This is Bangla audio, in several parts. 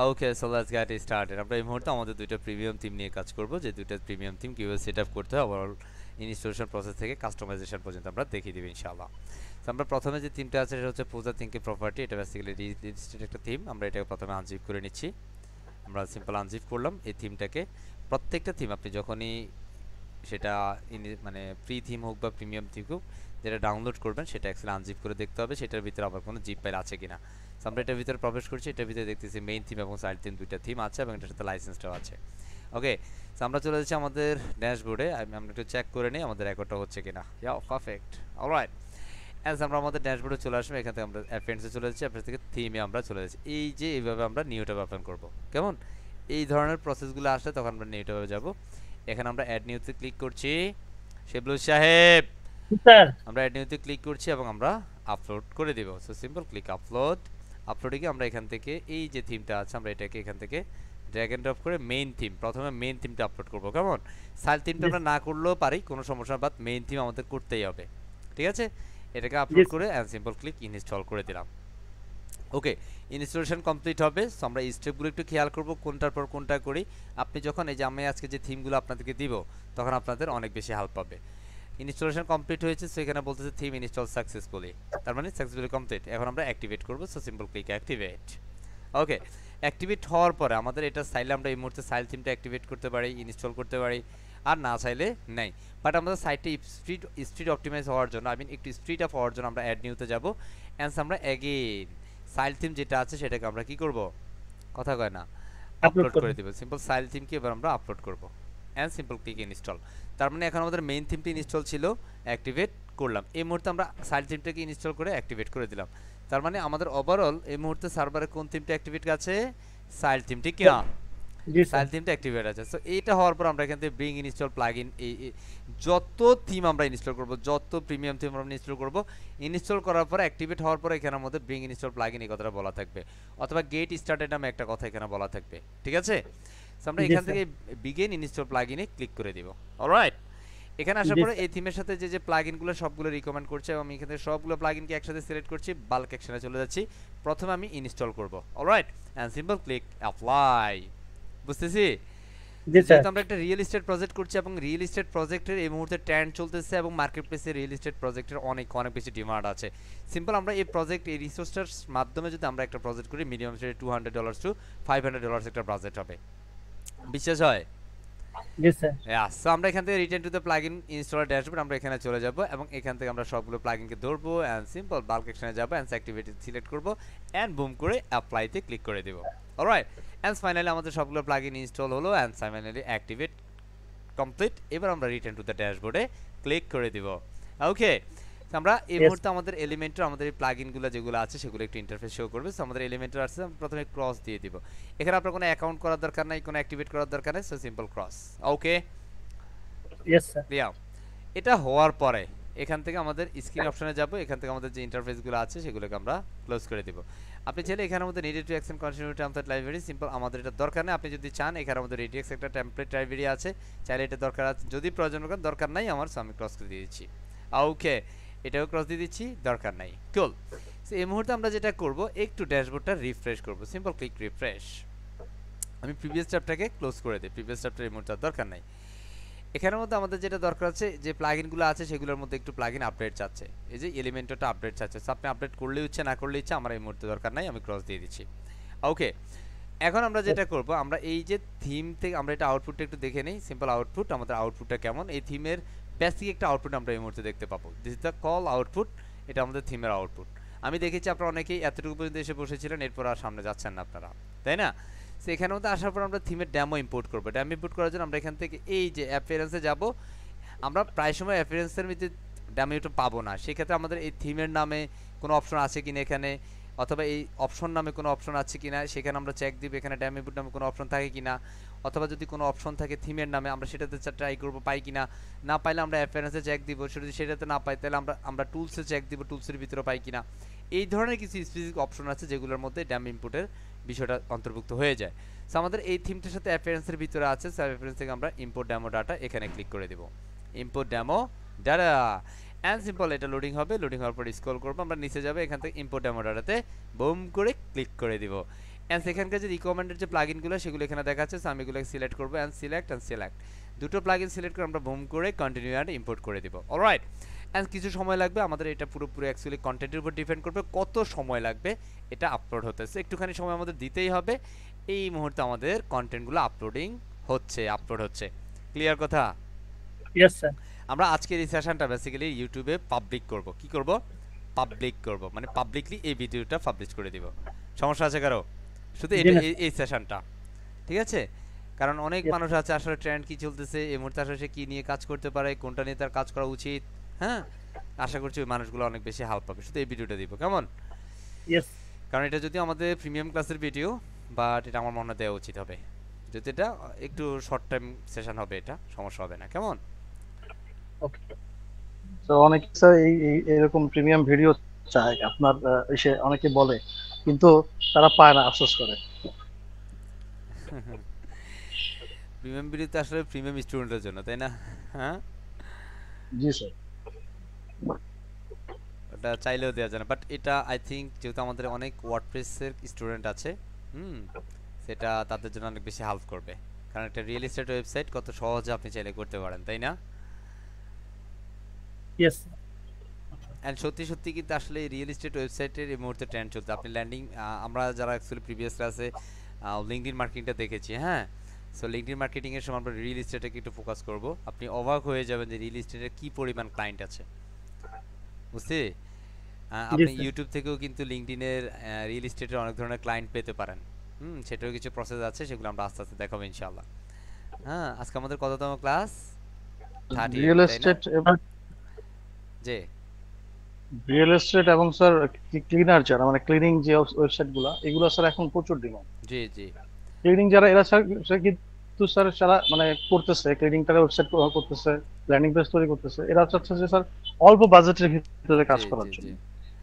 Okay, so let's get started. আমরা এই মুহূর্তে আমাদের দুইটা প্রিমিয়াম থিম নিয়ে কাজ করব, যে দুইটা প্রিমিয়াম থিম কীভাবে সেট আপ করতে হয় ওভারঅল ইনস্টলেশন প্রসেস থেকে কাস্টমাইজেশন পর্যন্ত আমরা দেখিয়ে দেবো ইনশাআল্লাহ। তো আমরা প্রথমে যে থিমটা আছে সেটা হচ্ছে পূজা থিঙ্কি প্রপার্টি। এটা বেসিক্যালি রেজিস্টার্ড একটা থিম। আমরা এটাকে প্রথমে আনজিপ করে নিচ্ছি। আমরা সিম্পল আনজিপ করলাম এই থিমটাকে। প্রত্যেকটা থিম আপনি যখনই সেটা মানে ফ্রি থিম হোক বা প্রিমিয়াম থিম হোক, যেটা ডাউনলোড করবেন সেটা অ্যাকচুয়ালি আনজিপ করে দেখতে হবে সেটার ভিতরে আবার কোনো জিপ ফাইল আছে কিনা। সো আমরা এটার ভিতরে প্রবেশ করছি। এটার ভিতরে দেখতেছি মেইন থিম এবং সাইড থিম দুইটা থিম আছে এবং এটার সাথে লাইসেন্সটাও আছে। ওকে, সো আমরা চলে যাচ্ছি আমাদের ড্যাশবোর্ডে। আমরা একটু চেক করে নিই আমাদের রেকর্ডটা হচ্ছে কিনা। ইয়া, পারফেক্ট। অলরাইট, অ্যাজ আমরা আমাদের ড্যাশবোর্ডে চলে আসবো। এখান থেকে আমরা অ্যাপেন্ডসে চলে যাচ্ছি। অ্যাপেন্ডস থেকে থিমে আমরা চলে যাচ্ছি। এই যে এইভাবে আমরা নিউ ট্যাব ওপেন করব। কেমন এই ধরনের প্রসেসগুলো আসলে তখন আমরা নিউ ট্যাবে যাব। এখানে আমরা অ্যাড নিউতে ক্লিক করছি। শিবলু সাহেব, স্যার। আমরা অ্যাড নিউতে ক্লিক করছি এবং আমরা আপলোড করে দেব। So simple click upload. আপলোডে গিয়ে আমরা এখান থেকে এই যে থিমটা আছে আমরা এটাকে এখান থেকে ড্র্যাগ এন্ড ড্রপ করে মেইন থিম, প্রথমে মেইন থিমটা আপলোড করব। কেমন সাইড থিমটা আমরা না করলেও পারি, কোনো সমস্যা, বাট মেইন থিম আমাদের করতেই হবে। ঠিক আছে, এটাকে জি আপলোড করে অ্যান্ড সিম্পল ক্লিক ইনস্টল করে দিলাম। ওকে, ইনস্টলেশন কমপ্লিট হবে। সো আমরা এই স্টেপগুলো একটু খেয়াল করব কোনটার পর কোনটা করি। আপনি যখন এই যে আমি আজকে যে থিমগুলো আপনাদেরকে দিব তখন আপনাদের অনেক বেশি হেল্প পাবে। ইনস্টলেশন কমপ্লিট হয়েছে। সো এখানে বলতেছে থিম ইনস্টল সাকসেসফুলি, তার মানে সাকসেসফুলি কমপ্লিট। এখন আমরা অ্যাক্টিভেট করব। So simple click activate. Okay, activate হওয়ার পরে আমাদের এটা চাইলে আমরা এই মুহূর্তে সাইল থিমটা অ্যাক্টিভেট করতে পারি, ইনস্টল করতে পারি, আর না চাইলে নেই। বাট আমাদের সাইটটা স্পিড অপটিমাইজ হওয়ার জন্য, আই মিন একটু স্পিড আপ হওয়ার জন্য আমরা অ্যাড নিউতে যাব। অ্যান্ড আমরা অ্যাগেন সাইল থিম যেটা আছে সেটাকে আমরা কি করব, কথা কয় না, আপলোড আপলোড করুন। করে দেব। সিম্পল সাইল থিমকে এবার আমরা আপলোড করব অ্যান্ড সিম্পল ক্লিক ইনস্টল। তার মানে এখন আমাদের মেইন থিমটি ইনস্টল ছিল, অ্যাক্টিভেট করলাম। এই মুহূর্তে আমরা সাইল থিমটাকে ইনস্টল করে অ্যাক্টিভেট করে দিলাম। তার মানে আমাদের ওভারঅল এই মুহূর্তে সার্ভারে কোন থিমটা অ্যাক্টিভেট আছে, সাইল থিমটি কি না, জি স্যার। সাইল থিমটা অ্যাক্টিভেট আছে। সো এইটা হওয়ার পর আমরা এখান থেকে ব্রিং ইনস্টল প্লাগইন, এই যত থিম আমরা ইনস্টল করব, যত প্রিমিয়াম থিম আমরা ইনস্টল করব, ইনস্টল করার পর অ্যাক্টিভেট হওয়ার পর এখানে আমাদের ব্রিং ইনস্টল প্লাগইন এই কথাটা বলা থাকবে, অথবা গেট স্টার্টেড নামে একটা কথা এখানে বলা থাকবে। ঠিক আছে, সো আমরা জি এখান স্যার। থেকে বিগিন ইনস্টল প্লাগইনে ক্লিক করে দিব। অলরাইট, এখানে আসার জি পরে স্যার। এই থিমের সাথে যে যে প্লাগইনগুলো সবগুলো রিকমেন্ড করছে এবং আমি এখানে সবগুলো প্লাগইনকে একসাথে সিলেক্ট করছি, বাল্ক অ্যাকশনে চলে যাচ্ছি। প্রথমে আমি ইনস্টল করব। Alright, and simple click apply. বুঝতেছি। জি স্যার। যেহেতু আমরা একটা রিয়েল এস্টেট প্রজেক্ট করছি এবং রিয়েল এস্টেট প্রজেক্টের এই মুহূর্তে ট্রেন্ড চলতেছে এবং মার্কেট প্লেসে রিয়েল এস্টেট প্রজেক্টের অনেক অনেক বেশি ডিমান্ড আছে। সিম্পল আমরা এই প্রজেক্ট, এই রিসোর্সটার মাধ্যমে যদি আমরা একটা প্রজেক্ট করি, মিনিমাম সেটা $200 টু $500 একটা বাজেট হবে। বিশ্বাস হয়? জি স্যার। সো আমরা এখান থেকে return to the plugin installer dashboard, আমরা এখানে চলে যাব এবং এখান থেকে আমরা সবগুলো প্লাগইনকে ধরবো অ্যান্ড সিম্পল বাল্ক অ্যাকশনে যাব অ্যান্ড অ্যাক্টিভিটি সিলেক্ট করব অ্যান্ড বুম করে অ্যাপ্লাইতে ক্লিক করে দেব। অলরাইট, অ্যান্ড ফাইনালি আমাদের সবগুলো প্লাগইন ইনস্টল হলো অ্যান্ড ফাইনালি অ্যাক্টিভেট কমপ্লিট। এবার আমরা রিটার্ন টু দ্য ড্যাশবোর্ডে ক্লিক করে দিব। ওকে, আমরা এই ইয়েস। মুহূর্তে আমাদের এলিমেন্টর, আমাদের এই প্লাগইনগুলো যেগুলো আছে সেগুলো একটু ইন্টারফেস শো করবে। সো আমাদের এলিমেন্টর আছে, আমরা প্রথমে ক্রস দিয়ে দিব। এখানে আপনার কোনো অ্যাকাউন্ট করার দরকার নাই, কোনো অ্যাক্টিভেট করার দরকার নেই। So simple cross. Okay, yes sir. Clear. এটা হওয়ার পরে এখান থেকে আমাদের স্ক্রিন অপশনে যাব। এখান থেকে আমাদের যে ইন্টারফেসগুলো আছে সেগুলোকে আমরা ক্লোজ করে দিব। আপনি চাইলে এখানে আমাদের needed to action continue template library, simple আমাদের এটা দরকার নেই। আপনি যদি চান এখানে আমাদের রেডিএক্স একটা টেমপ্লেট লাইব্রেরি আছে, চাইলে এটা দরকার আছে, যদি প্রয়োজন করেন। দরকার নাই আমার, সো আমি ক্রস করে দিয়ে দিচ্ছি। ওকে, এটাও ক্রস দিয়ে দিচ্ছি, দরকার নাই। কুল। সো এই মুহূর্তে আমরা যেটা করব, একটু ড্যাশবোর্ডটা রিফ্রেশ করব। Simple click refresh. আমি প্রিভিয়াস ট্যাবটাকে ক্লোজ করে দিই, প্রিভিয়াস ট্যাবটা এই মুহূর্তে দরকার নাই। এখানের মধ্যে আমাদের যেটা দরকার আছে, যে প্লাগইনগুলো আছে সেগুলোর মধ্যে একটু প্লাগইন আপডেট চাচ্ছে। এই যে এলিমেন্টটা আপডেট চাচ্ছে, সো আপনি আপডেট করলেই হচ্ছে, না করলেই হচ্ছে, আমার এই মুহূর্তে দরকার নাই, আমি ক্রস দিয়ে দিচ্ছি। ওকে, এখন আমরা যেটা করব, আমরা এই যে থিম থেকে আমরা এটা আউটপুটটা একটু দেখে নেই। সিম্পল আউটপুট, আমাদের আউটপুটটা কেমন, এই থিমের বেসিক একটা আউটপুট আমরা এই মুহূর্তে দেখতে পাবো। This is the call output, এটা আমাদের থিমের আউটপুট। আমি দেখেছি আপনারা অনেকেই এতটুকু পর্যন্ত এসে বসেছিলেন, এরপর আর সামনে যাচ্ছেন না আপনারা, তাই না? সো এখানের মধ্যে আসার পর আমরা থিমের ডেমো ইম্পোর্ট করবো। ডেমো ইম্পোর্ট করার জন্য আমরা এখান থেকে এই যে অ্যাপিয়ারেন্সে যাব। আমরা প্রায় সময় অ্যাপিয়ারেন্সের মধ্যে ডেমো ইউটিউব পাবো না, সেক্ষেত্রে আমাদের এই থিমের নামে কোনো অপশন আছে কিনা এখানে, অথবা এই অপশন নামে কোনো অপশন আছে কিনা সেখানে আমরা চেক দিব, এখানে ড্যাম ইনপুট নামে কোনো অপশন থাকে কিনা, অথবা যদি কোনো অপশন থাকে থিমের নামে আমরা সেটাতে ট্রাই করব, পাই কিনা। না পাইলে আমরা অ্যাপিয়ারেন্সে চেক দিব, যদি সেটাতে না পাই তাহলে আমরা টুলসে চেক দিব, টুলসের ভিতরে পাই কিনা। এই ধরনের কিছু স্পেসিফিক অপশন আছে যেগুলোর মধ্যে ড্যাম ইনপুটের বিষয়টা অন্তর্ভুক্ত হয়ে যায়। সো আমাদের এই থিমটার সাথে অ্যাপিয়ারেন্সের ভিতরে আছে। সো অ্যাপিয়ারেন্স থেকে আমরা ইম্পোর্ট ডেমো ডাটা এখানে ক্লিক করে দেব, import demo data and simple এটা লোডিং হবে। লোডিং হওয়ার পর স্ক্রল করবো, আমরা নিচে যাবো, এখান থেকে ইম্পোর্ট ডেমো ডাটাতে বুম করে ক্লিক করে দিব। এন্ড সেখানকার যে রিকমেন্ডেড যে প্লাগইনগুলো সেগুলো এখানে দেখাচ্ছে, সো আমি এগুলো সিলেক্ট করব এন্ড সিলেক্ট দুটো প্লাগইন সিলেক্ট করে আমরা বুম করে কন্টিনিউ এন্ড ইম্পোর্ট করে দিব। অলরাইট, এন্ড কিছু সময় লাগবে আমাদের, এটা পুরোপুরি অ্যাকচুয়ালি কন্টেন্টের উপর ডিপেন্ড করবে কত সময় লাগবে এটা আপলোড হতে। সো একটুখানি সময় আমাদের দিতেই হবে। এই মুহূর্তে আমাদের কন্টেন্টগুলো আপলোড হচ্ছে। ক্লিয়ার কথা? Yes, sir. আমরা আজকের এই সেশনটা বেসিক্যালি ইউটিউবে পাবলিক করব। কি করব? পাবলিক করব, মানে পাবলিকলি এই ভিডিওটা পাবলিশ করে দিব। সমস্যা আছে কারো? শুধু এটা এই সেশনটা, ঠিক আছে? কারণ অনেক Yes. মানুষ আছে আসলে ট্রেন্ড কি চলতেছে এই মুহূর্তে, আসলে সে কি নিয়ে কাজ করতে পারে, কোনটা নিয়ে তার কাজ করা উচিত, হ্যাঁ, আশা করছি ওই মানুষগুলো অনেক বেশি হেল্প পাবে। শুধু এই ভিডিওটা দিব, কেমন? Yes. কারণ এটা যদি আমাদের প্রিমিয়াম ক্লাসের ভিডিও, বাট এটা আমার মনে হয় দেওয়া উচিত হবে। যদি এটা একটু শর্ট টাইম সেশন হবে, এটা সমস্যা হবে না, কেমন? Okay. তো অনেকে স্যার এরকম প্রিমিয়াম ভিডিও চায় আপনার, এসে অনেকে বলে, কিন্তু তারা পায় না, আফসোস করে। প্রিমিয়াম ভিডিওতে আসলে প্রিমিয়াম স্টুডেন্টের জন্য, তাই না? হ্যাঁ, জি স্যার। ওটা চাইলেও দেওয়া যায় না, বাট এটা আই থিঙ্ক যেহেতু আমাদের অনেক ওয়ার্ডপ্রেসের স্টুডেন্ট আছে, সেটা তাদের জন্য অনেক বেশি হেল্প করবে। কারণ একটা রিয়েল এস্টেট ওয়েবসাইট কত সহজে আপনি চাইলে করতে পারেন, তাই না? Yes. অ্যান্ড সত্যি সত্যি কিন্তু আসলে রিয়েল এস্টেট ওয়েবসাইটের এই মুহূর্তে ট্রেন্ড চলছে। আপনি ল্যান্ডিং, আমরা যারা অ্যাকচুয়ালি প্রিভিয়াস ক্লাসে লিঙ্কডইন মার্কেটিংটা দেখেছি, হ্যাঁ, সো লিঙ্কডইন মার্কেটিংয়ের সময় আমরা রিয়েল এস্টেটকে একটু ফোকাস করব। আপনি অবাক হয়ে যাবেন যে রিয়েল এস্টেটের কী পরিমাণ ক্লায়েন্ট আছে, বুঝতে? আপনি sir. ইউটিউব থেকেও কিন্তু লিঙ্কডইনের রিয়েল এস্টেটের অনেক ধরনের ক্লায়েন্ট পেতে পারেন। সেটারও কিছু প্রসেস আছে, সেগুলো আমরা আস্তে আস্তে দেখাবো ইনশাআল্লাহ। হ্যাঁ, আজকে আমাদের কততম ক্লাস? 38, রিয়েল তাই না? এস্টেট এবং জি স্যার ক্লিনার যারা, মানে ক্লিনিং যে ওয়েবসাইট এগুলো স্যার এখন প্রচুর ডিমান্ড। জি জি ক্লিনিং যারা, এরা স্যার কিন্তু স্যার সারা মানে করতেছে, ক্লিনিংটার ওয়েবসাইট করতেছে, ল্যান্ডিং পেজ তৈরি করতেছে, এরা চাচ্ছে যে স্যার অল্প বাজেটের ভিতরে কাজ জি করার জি জন্য। জি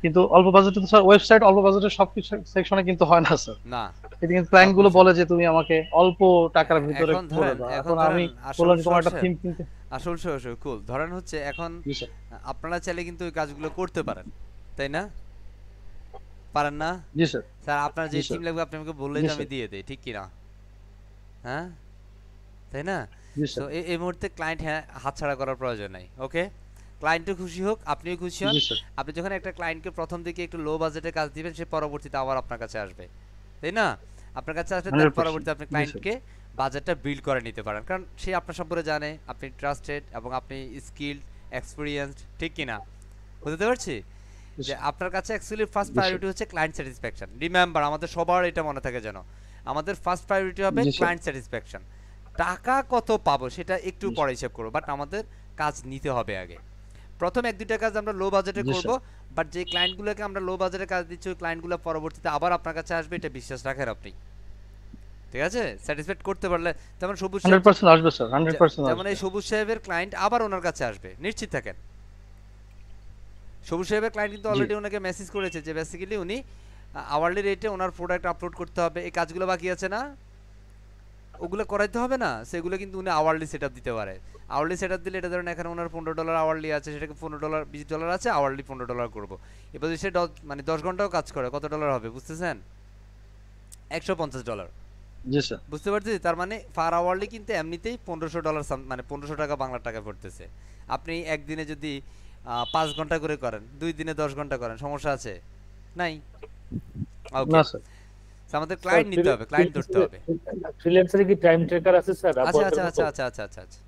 কিন্তু অল্প বাজেটে তো স্যার ওয়েবসাইট অল্প বাজেটের সবকিছু সেকশনে কিন্তু হয় না স্যার। না, এটা কিন্তু ক্লায়েন্ট গুলো অবশ্যই। বলে যে তুমি আমাকে অল্প টাকার ভিতরে এখন করে ধরেন, দাও। এখন এখন আমি ধরেন আসল বললাম যে তোমার একটা সর্ষে, থিম কিনতে। আসল সর্ষে কুল ধরেন হচ্ছে এখন জি স্যার। আপনারা চাইলে কিন্তু ওই কাজগুলো করতে পারেন, তাই না? পারেন না? জি স্যার। স্যার আপনার যে জি স্যার। থিম লাগবে আপনি আমাকে বললেই জি তো আমি স্যার। দিয়ে দেই, ঠিক কি না? হ্যাঁ, তাই না? জি তো স্যার। এই মুহূর্তে ক্লায়েন্ট হাতছাড়া করার প্রয়োজন নাই। ওকে, ক্লায়েন্টও খুশি হোক, আপনিও খুশি হন। জি স্যার। আপনি যখন একটা ক্লায়েন্টকে প্রথম দিকে একটু লো বাজেটে কাজ দিবেন, সে পরবর্তীতে আবার আপনার কাছে আসবে, তাই না? আপনার কাছে আসলে তার 100%। পরবর্তীতে আপনি জি স্যার। ক্লায়েন্টকে বাজেটটা বিল্ড করে নিতে পারেন, কারণ সে আপনার সম্পর্কে জানে, আপনি ট্রাস্টেড এবং আপনি স্কিলড, এক্সপিরিয়েন্সড, ঠিক কি না? বুঝতে পারছি জি যে স্যার। আপনার কাছে অ্যাকচুয়ালি ফার্স্ট জি স্যার। প্রায়োরিটি হচ্ছে ক্লায়েন্ট স্যাটিসফ্যাকশন। রিমেম্বার, আমাদের সবার এটা মনে থাকে যেন, আমাদের ফার্স্ট প্রায়োরিটি হবে জি স্যার। Client satisfaction. টাকা কত পাবো সেটা একটু জি পরে হিসাব করবো, বাট আমাদের কাজ নিতে হবে আগে। প্রথম এক দুইটা কাজ আমরা লো বাজেটে জি করব, স্যার। বাট যে ক্লায়েন্টগুলোকে আমরা লো বাজেটে কাজ দিচ্ছি ওই ক্লায়েন্টগুলো পরবর্তীতে আবার আপনার কাছে আসবে, এটা বিশ্বাস রাখেন আপনি, ঠিক আছে? স্যাটিসফাইড করতে পারলে, যেমন সবুজ সাহেব, 100% আসবে স্যার, 100% যেমন আসবে। এই সবুজ সাহেবের ক্লায়েন্ট আবার ওনার কাছে আসবে, নিশ্চিত থাকেন। সবুজ সাহেবের ক্লায়েন্ট কিন্তু জি। অলরেডি ওনাকে মেসেজ করেছে যে বেসিক্যালি উনি আওয়ারলি রেটে ওনার প্রোডাক্ট আপলোড করতে হবে, এই কাজগুলো বাকি আছে না, ওগুলো করাইতে হবে না, সেগুলো কিন্তু উনি আওয়ারলি সেটআপ দিতে পারে। আওয়ারলি সেটআপ দিলে এটা ধরেন এখানে ওনার $15 আওয়ারলি আছে, সেটাকে $15 $20 আছে, আওয়ারলি $15 করব। এবার যদি সে মানে 10 ঘন্টাও কাজ করে কত ডলার হবে বুঝতেছেন? $150। জি স্যার। বুঝতে পারছি, তার মানে পার আওয়ারলি কিন্তু এমনিতেই $1500, মানে 1500 টাকা বাংলা টাকা পড়তেছে। আপনি একদিনে যদি 5 ঘন্টা করে করেন, 2 দিনে 10 ঘন্টা করেন, সমস্যা আছে? নাই। ওকে, না স্যার। আমাদের ক্লায়েন্ট নিতে হবে, ক্লায়েন্ট ধরতে হবে। ফ্রিল্যান্সারে কি টাইম ট্র্যাকার আছে স্যার? আচ্ছা আচ্ছা আচ্ছা আচ্ছা আচ্ছা আচ্ছা আচ্ছা,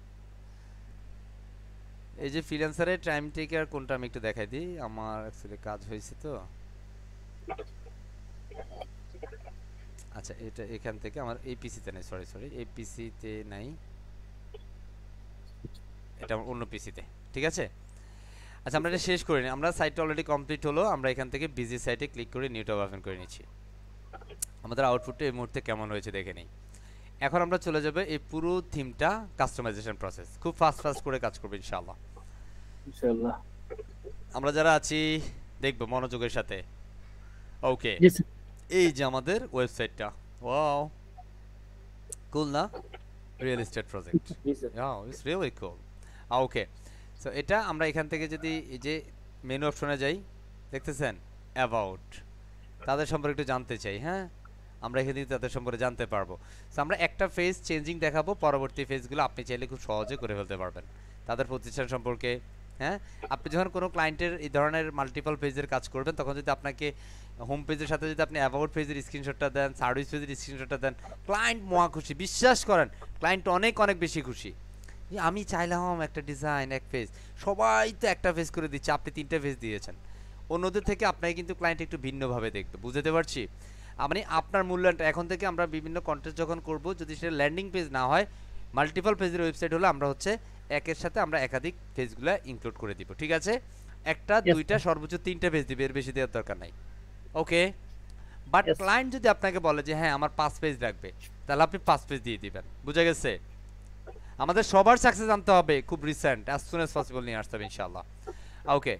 এই যে ফ্রিল্যান্সারের টাইম টেকার কোনটা আমি একটু দেখাই দিই, আমার অ্যাকচুয়ালি কাজ হয়েছে তো। আচ্ছা, এটা এখান থেকে আমার এই পিসিতে নাই, সরি সরি, এই পিসিতে নাই, এটা আমার অন্য পিসিতে, ঠিক আছে? আচ্ছা, আমরা এটা শেষ করে নিই, আমরা সাইটটা অলরেডি কমপ্লিট হলো, আমরা এখান থেকে বিজি সাইটে ক্লিক করে নিউ ট্যাব ওপেন করে নিচ্ছি। আমাদের আউটপুটটা এই মুহূর্তে কেমন হয়েছে দেখে নিই। এখন আমরা চলে যাব এই পুরো থিমটা কাস্টমাইজেশন প্রসেস, খুব ফাস্ট করে কাজ করবে ইনশাআল্লাহ। ইনশাআল্লাহ। আমরা যারা আছি দেখব মনোযোগের সাথে। ওকে, জি স্যার। এই যে আমাদের ওয়েবসাইটটা, ওয়াও, কুল না? Real estate project, G sir. Wow, it's really cool. Okay, so এটা আমরা এখান থেকে যদি এই যে মেনু অপশনে যাই, দেখতেছেন অ্যাবাউট, তাদের সম্পর্কে একটু জানতে চাই, হ্যাঁ, আমরা এখান থেকে তাদের সম্পর্কে জানতে পারবো। সো আমরা একটা ফেজ চেঞ্জিং দেখাবো, পরবর্তী ফেজগুলো আপনি চাইলে খুব সহজে করে ফেলতে পারবেন তাদের প্রতিষ্ঠান সম্পর্কে। হ্যাঁ, আপনি যখন কোনো ক্লায়েন্টের এই ধরনের মাল্টিপল পেজের কাজ করবেন, তখন যদি আপনাকে হোম পেজের সাথে যদি আপনি অ্যাবাউট পেজের স্ক্রিনশটটা দেন, সার্ভিস পেজের স্ক্রিনশটটা দেন, ক্লায়েন্ট মহা খুশি, বিশ্বাস করেন ক্লায়েন্ট অনেক অনেক বেশি খুশি। যে আমি চাইলাম একটা ডিজাইন এক পেজ, সবাই তো একটা পেজ করে দিচ্ছে, আপনি 3টে পেজ দিয়েছেন। অন্যদের থেকে আপনাকে কিন্তু ক্লায়েন্ট একটু ভিন্নভাবে দেখবে, বুঝতে পারছি। মানে আপনার মূল্যায়নটা এখন থেকে আমরা বিভিন্ন কন্টেস্ট যখন করব, যদি সেটা ল্যান্ডিং পেজ না হয়, মাল্টিপল পেজের ওয়েবসাইট হলে আমরা হচ্ছে একের সাথে আমরা একাধিক পেজগুলো ইনক্লুড করে দিব, ঠিক আছে? একটা Yes, দুইটা sir. সর্বোচ্চ 3টে পেজ দিবে, এর বেশি দেওয়ার দরকার নাই। ওকে, বাট Yes. ক্লায়েন্ট যদি আপনাকে বলে যে হ্যাঁ আমার 5 পেজ লাগবে, তাহলে আপনি 5 পেজ দিয়ে দিবেন, বুঝা গেছে? আমাদের সবার সাকসেস আনতে হবে খুব recent, as soon as possible নিয়ে আসতে হবে ইনশাআল্লাহ। ওকে,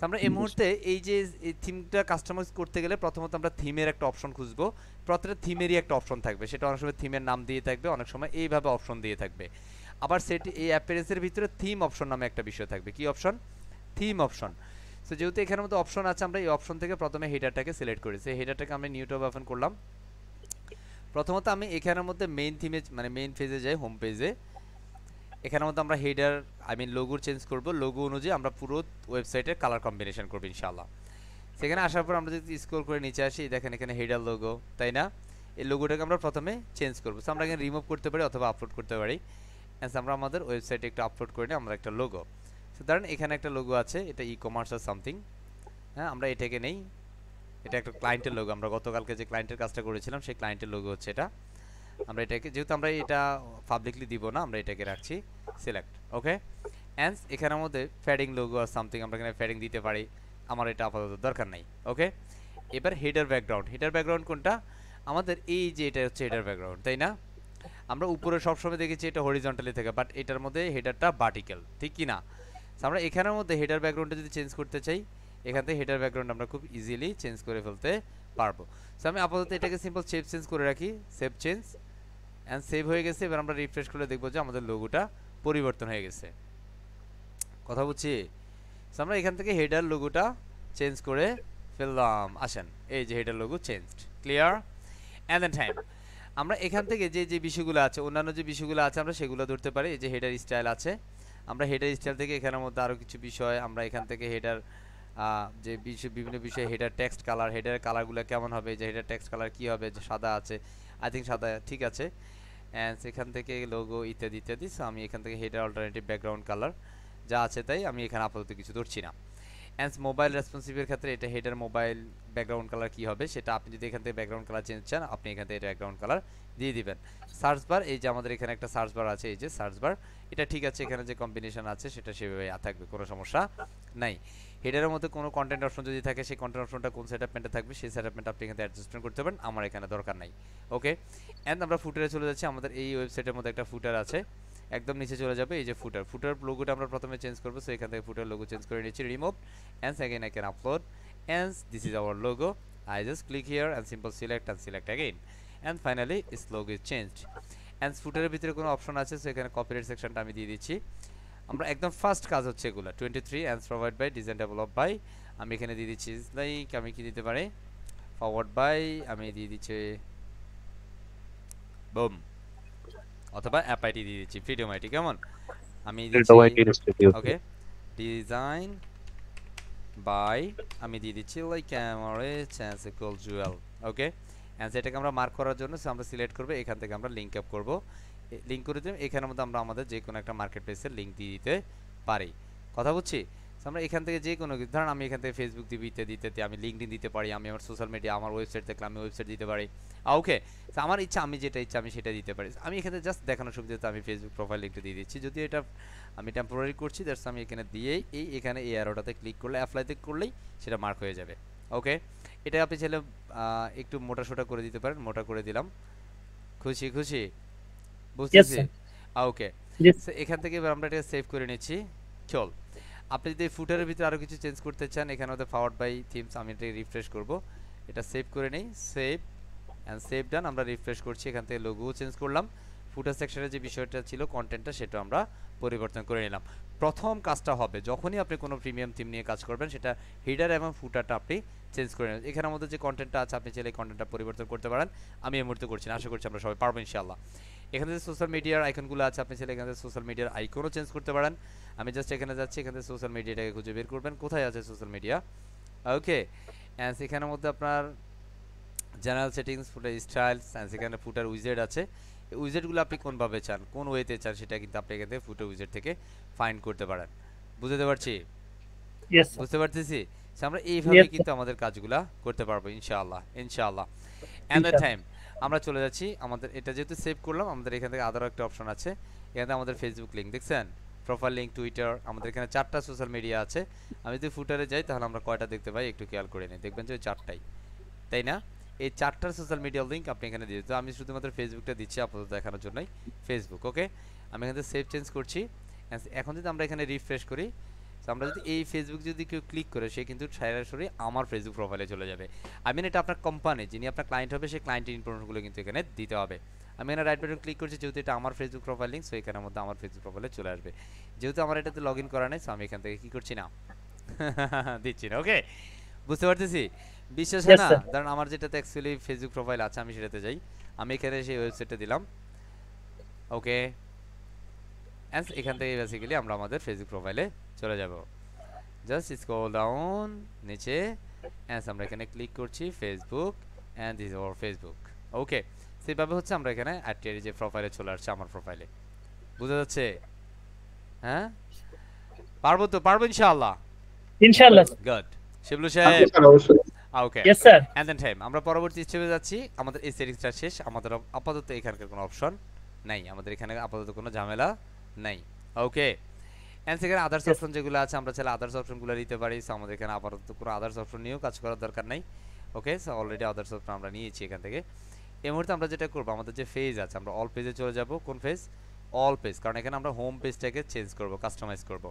আমরা এই মুহূর্তে এই যে এই থিমটা কাস্টমাইজ করতে গেলে প্রথমত আমরা থিমের একটা অপশন খুঁজবো। প্রত্যেকটা থিমেরই একটা অপশন থাকবে, সেটা অনেক সময় থিমের নাম দিয়ে থাকবে, অনেক সময় এইভাবে অপশন দিয়ে থাকবে। আবার সেটি এই অ্যাপিয়ারেন্সের ভিতরে থিম অপশন নামে একটা বিষয় থাকবে। কি অপশন? Theme option. সো যেহেতু এখানের মধ্যে অপশন আছে, আমরা এই অপশন থেকে প্রথমে হেডারটাকে সিলেক্ট করেছি। হেডারটাকে আমি নিউ ট্যাব ওপেন করলাম। প্রথমত আমি এখানের মধ্যে মেইন থিমে মানে মেইন পেজে যাই, হোম পেজে। এখানের মধ্যে আমরা হেডার লোগো চেঞ্জ করব, লোগো অনুযায়ী আমরা পুরো ওয়েবসাইটের কালার কম্বিনেশন করব ইনশাআল্লাহ। সেখানে আসার পর আমরা যদি স্ক্রল করে নিচে আসি, দেখেন এখানে হেডার লোগো, তাই না? এই লোগোটাকে আমরা প্রথমে চেঞ্জ করব। সো আমরা এখানে রিমুভ করতে পারি অথবা আপলোড করতে পারি। আমরা আমাদের ওয়েবসাইটে একটু আপলোড করে নিই আমরা একটা লোগো। সো ধরেন এখানে একটা লোগো আছে, এটা ই কমার্স আর সামথিং। হ্যাঁ, আমরা এটাকে নেই, এটা একটা ক্লায়েন্টের লোগো, আমরা গতকালকে যে ক্লায়েন্টের কাজটা করেছিলাম সেই ক্লায়েন্টের লোগো হচ্ছে এটা। আমরা এটাকে, যেহেতু আমরা এটা পাবলিকলি দিব না, আমরা এটাকে রাখছি সিলেক্ট। ওকে, অ্যান্ড এখানের মধ্যে ফ্যাডিং লোগো আর সামথিং আমরা এখানে ফ্যাডিং দিতে পারি, আমার এটা আপাতত দরকার নাই। ওকে, এবার হেডার ব্যাকগ্রাউন্ড। হেডার ব্যাকগ্রাউন্ড কোনটা? আমাদের এই যে এটা হচ্ছে হেডার ব্যাকগ্রাউন্ড, তাই না? আমরা উপরে সবসময় দেখেছি এটা হরিজন্টালি থাকে, বাট এটার মধ্যে হেডারটা ভার্টিক্যাল, ঠিক কি না? আমরা এখানের মধ্যে হেডার ব্যাকগ্রাউন্ডটা যদি চেঞ্জ করতে চাই, এখান থেকে হেডার ব্যাকগ্রাউন্ড আমরা খুব ইজিলি চেঞ্জ করে ফেলতে পারবো। সো আমি আপাতত এটাকে সিম্পল সেভ চেঞ্জ করে রাখি, সেভ চেঞ্জ, অ্যান্ড সেভ হয়ে গেছে। এবার আমরা রিফ্রেশ করে দেখবো যে আমাদের লোগোটা পরিবর্তন হয়ে গেছে। কথা বুঝছি? সো আমরা এখান থেকে হেডার লোগোটা চেঞ্জ করে ফেললাম, আসেন এই যে header logo changed, clear? And then time আমরা এখান থেকে যে যে বিষয়গুলো আছে, অন্যান্য যে বিষয়গুলো আছে আমরা সেগুলো ধরতে পারি। এই যে হেডার স্টাইল আছে, আমরা হেডার স্টাইল থেকে এখানের মধ্যে আরও কিছু বিষয় আমরা এখান থেকে হেডার যে বিভিন্ন বিষয়ে হেডার টেক্সট কালার, হেডার কালারগুলো কেমন হবে, যে হেডার টেক্সট কালার কী হবে, যে সাদা আছে, আই থিঙ্ক সাদা, ঠিক আছে। অ্যান্ড সেখান থেকে লোগো ইত্যাদি ইত্যাদি। সো আমি এখান থেকে হেডার অল্টারনেটিভ ব্যাকগ্রাউন্ড কালার যা আছে তাই, আমি এখানে আপাতত কিছু ধরছি না। অ্যান্ড মোবাইল রেসপন্সিভের ক্ষেত্রে এটা হেডার মোবাইল ব্যাকগ্রাউন্ড কালার কী হবে সেটা আপনি যদি এখান থেকে ব্যাকগ্রাউন্ড কালার চেঞ্জ চান, আপনি এখান থেকে ব্যাকগ্রাউন্ড কালার দিয়ে দিবেন। সার্চ বার, এই যে আমাদের এখানে একটা সার্চ বার আছে, এই যে সার্চ বার, এটা ঠিক আছে, এখানে যে কম্বিনেশন আছে সেটা সেভাবে থাকবে, কোনো সমস্যা নাই। হেডারের মধ্যে কোনো কন্টেন্ট অপশন যদি থাকে, সেই কন্টেন্ট অপশনটা কোন সেটআপমেন্টে থাকবে সেই সেটআপমেন্ট আপনি এখানে অ্যাডজাস্টমেন্ট করতে পারেন, আমার এখানে দরকার নাই। ওকে, অ্যান্ড আমরা ফুটারে চলে যাচ্ছি। আমাদের এই ওয়েবসাইটের মধ্যে একটা ফুটার আছে, একদম নিচে চলে যাবে, এই যে ফুটার লোগোটা আমরা প্রথমে চেঞ্জ করবো। সো এখান থেকে ফুটার লোগো চেঞ্জ করে নিচ্ছি, remove, and again I can upload, and this is our logo. I just click here and simple select and select again, and finally its logo is changed. And ফুটারের ভিতরে কোনো অপশন আছে, সো এখানে কপিরাইট সেকশনটা আমি দিয়ে দিচ্ছি। আমরা একদম ফার্স্ট কাজ হচ্ছে এগুলো 23 and provide by design develop by, আমি এখানে দিয়ে দিচ্ছি লাইক, আমি কি দিতে পারি, ফরওয়ার্ড বাই, আমি দিয়ে দিচ্ছি বুম, অথবা অ্যাপ আইডি দিয়ে দিচ্ছি ফ্রিডম আইডি, কেমন? আমি দিচ্ছি ওকে, ডিজাইন বাই, আমি দিয়ে দিচ্ছি like camera chance equal Jewel. Okay, and এটাকে আমরা মার্ক করার জন্য আমরা সিলেক্ট করব, এখান থেকে আমরা লিঙ্ক আপ করব, লিঙ্ক করে দিলাম। এখানের মধ্যে আমরা আমাদের যে কোনো একটা মার্কেট প্লেসের লিঙ্ক দিয়ে দিতে পারি, কথা বুঝছি? আমরা এখান থেকে যে কোনো, ধরুন আমি এখান থেকে ফেসবুক দিব ইত্যাদি ইত্যাদি, আমি লিঙ্কডিন দিতে পারি, আমি আমার সোশ্যাল মিডিয়া আমার ওয়েবসাইট দেখলে আমি ওয়েবসাইট দিতে পারি। ওকে, আমার ইচ্ছা, আমি যেটা ইচ্ছা আমি সেটা দিতে পারি। আমি এখানে জাস্ট দেখানোর সুবিধাতে আমি ফেসবুক প্রোফাইল লিঙ্কটা দিয়ে দিচ্ছি, যদি এটা আমি টেম্পোরারি করছি, দ্যাটস আমি এখানে দিয়ে এখানে এই অ্যারোটাতে ক্লিক করলে, অ্যাপ্লাইতে করলেই সেটা মার্ক হয়ে যাবে। ওকে, এটা আপনি চাইলে একটু মোটা সোটা করে দিতে পারেন, মোটা করে দিলাম, খুশি খুশি, বুঝতেছি? ওকে, এখান থেকে এবার আমরা এটা সেভ করে নিচ্ছি। চল, আপনি যদি ফুটারের ভিতরে আরও কিছু চেঞ্জ করতে চান, এখানে ওদের পাওয়ার্ড বাই থিমস, আমি এটা রিফ্রেশ করব, এটা সেভ করে নেই, সেভ অ্যান্ড সেভ ডান। আমরা রিফ্রেশ করছি, এখান থেকে লোগো চেঞ্জ করলাম, ফুটার সেকশনের যে বিষয়টা ছিল কন্টেন্টটা সেটা আমরা পরিবর্তন করে নিলাম। প্রথম কাজটা হবে যখনই আপনি কোনো প্রিমিয়াম থিম নিয়ে কাজ করবেন, সেটা হেডার এবং ফুটারটা আপনি চেঞ্জ করে নেবেন। এখানের মধ্যে যে কন্টেন্টটা আছে আপনি চাইলে কন্টেন্টটা পরিবর্তন করতে পারেন, আমি এই মুহূর্তে করছি না, আশা করছি আমরা সবাই পারবো ইনশাআল্লাহ। এখানে যে সোশ্যাল মিডিয়ার আইকনগুলো আছে আপনি চাইলে এখানে সোশ্যাল মিডিয়ার আইকনও চেঞ্জ করতে পারেন। আমি জাস্ট এখানে যাচ্ছি, এখানে সোশ্যাল মিডিয়াটাকে খুঁজে বের করবেন কোথায় আছে সোশ্যাল মিডিয়া। ওকে, অ্যান্ড এখানের মধ্যে আপনার general settings, footer styles, and সেখানে ফুটার উইজেট আছে। এই উইজেটগুলো আপনি কোনভাবে চান, কোন ওয়েতে চান, সেটা কিন্তু আপনি এখান থেকে ফুটার উইজেট থেকে ফাইন্ড করতে পারেন। বুঝতে পারছি? Yes sir. বুঝতে পারতেছি। So, আমরা এইভাবে Yes, কিন্তু আমাদের কাজগুলা করতে পারবো ইনশাআল্লাহ ইনশাআল্লাহ। এন্ড দ্য টাইম আমরা চলে যাচ্ছি, আমাদের এটা যেহেতু সেভ করলাম, আমাদের এখান থেকে আদার একটা অপশন আছে, এখানে আমাদের ফেসবুক লিংক দেখছেন, প্রোফাইল লিংক, টুইটার, আমাদের এখানে 4টা সোশ্যাল মিডিয়া আছে। আমি যদি ফুটারে যাই তাহলে আমরা কয়টা দেখতে পাই একটু খেয়াল করে নিই, দেখবেন যে ওই 4টাই, তাই না? এই 4টার সোশ্যাল মিডিয়া লিংক আপনি এখানে দিয়ে দিতে, আমি শুধুমাত্র ফেসবুকটা দিচ্ছি আপাতত দেখানোর জন্যই, ফেসবুক। ওকে, আমি এখানে সেভ চেঞ্জ করছি। এখন যদি আমরা এখানে রিফ্রেশ করি, তো আমরা যদি এই ফেসবুক যদি কেউ ক্লিক করে, সে কিন্তু সরাসরি আমার ফেসবুক প্রোফাইলে চলে যাবে। আই মিন এটা আপনার কোম্পানি, যিনি আপনার ক্লায়েন্ট হবে, সেই ক্লায়েন্টের ইনফরমেশনগুলো কিন্তু এখানে দিতে হবে। আমি এখানে রাইট বাটন ক্লিক করছি, যেহেতু এটা আমার ফেসবুক প্রোফাইল লিংক, সো এখানের মধ্যে আমার ফেসবুক প্রোফাইলে চলে আসবে। যেহেতু আমার এটাতে লগ ইন করা নেই, সো আমি এখান থেকে কি করছি না দিচ্ছি না। ওকে, বুঝতে পারতেছি? বিশ্বাস হয় Yes, না? sir. ধরুন আমার যেটাতে অ্যাকচুয়ালি ফেসবুক প্রোফাইল আছে, আমি সেটাতে যাই, আমি এখানে সেই ওয়েবসাইটটা দিলাম। ওকে, এখান থেকে বেসিক্যালি আমরা আমাদের ফেসবুক প্রোফাইলে চলে যাব। জাস্ট স্ক্রল ডাউন নিচে, আমরা এখানে ক্লিক করছি Facebook, and this is our Facebook. Okay, সেভাবে হচ্ছে আমরা এখানে অ্যাডটির যে প্রোফাইলে চলে আসছে আমার প্রোফাইলে। বুঝা যাচ্ছে? হ্যাঁ, পারবো তো, পারবো ইনশাআল্লাহ। ইনশাআল্লাহ। গুড, শিবলু সাহেব। Okay, yes sir. And then time আমরা পরবর্তী স্টেপে যাচ্ছি। আমাদের এই সেটিংসটা শেষ, আমাদের আপাতত এখানকার কোনো অপশন নাই, আমাদের এখানে আপাতত কোনো ঝামেলা নাই। ওকে, এন্ড সেখানে আদার্স অপশন যেগুলো আছে আমরা চাইলে আদার্স অপশনগুলো দিতে পারি। সো আমাদের এখানে আপাতত কোনো আদার্স অপশন নিয়েও কাজ করার দরকার নাই। ওকে, সো অলরেডি আদার্স অপশন আমরা নিয়েছি এখান থেকে। এই মুহূর্তে আমরা যেটা করবো, আমাদের যে ফেজ আছে, আমরা অল পেজে চলে যাব। কোন ফেজ? অল পেজ, কারণ এখানে আমরা হোম পেজটাকে চেঞ্জ করব, কাস্টমাইজ করব।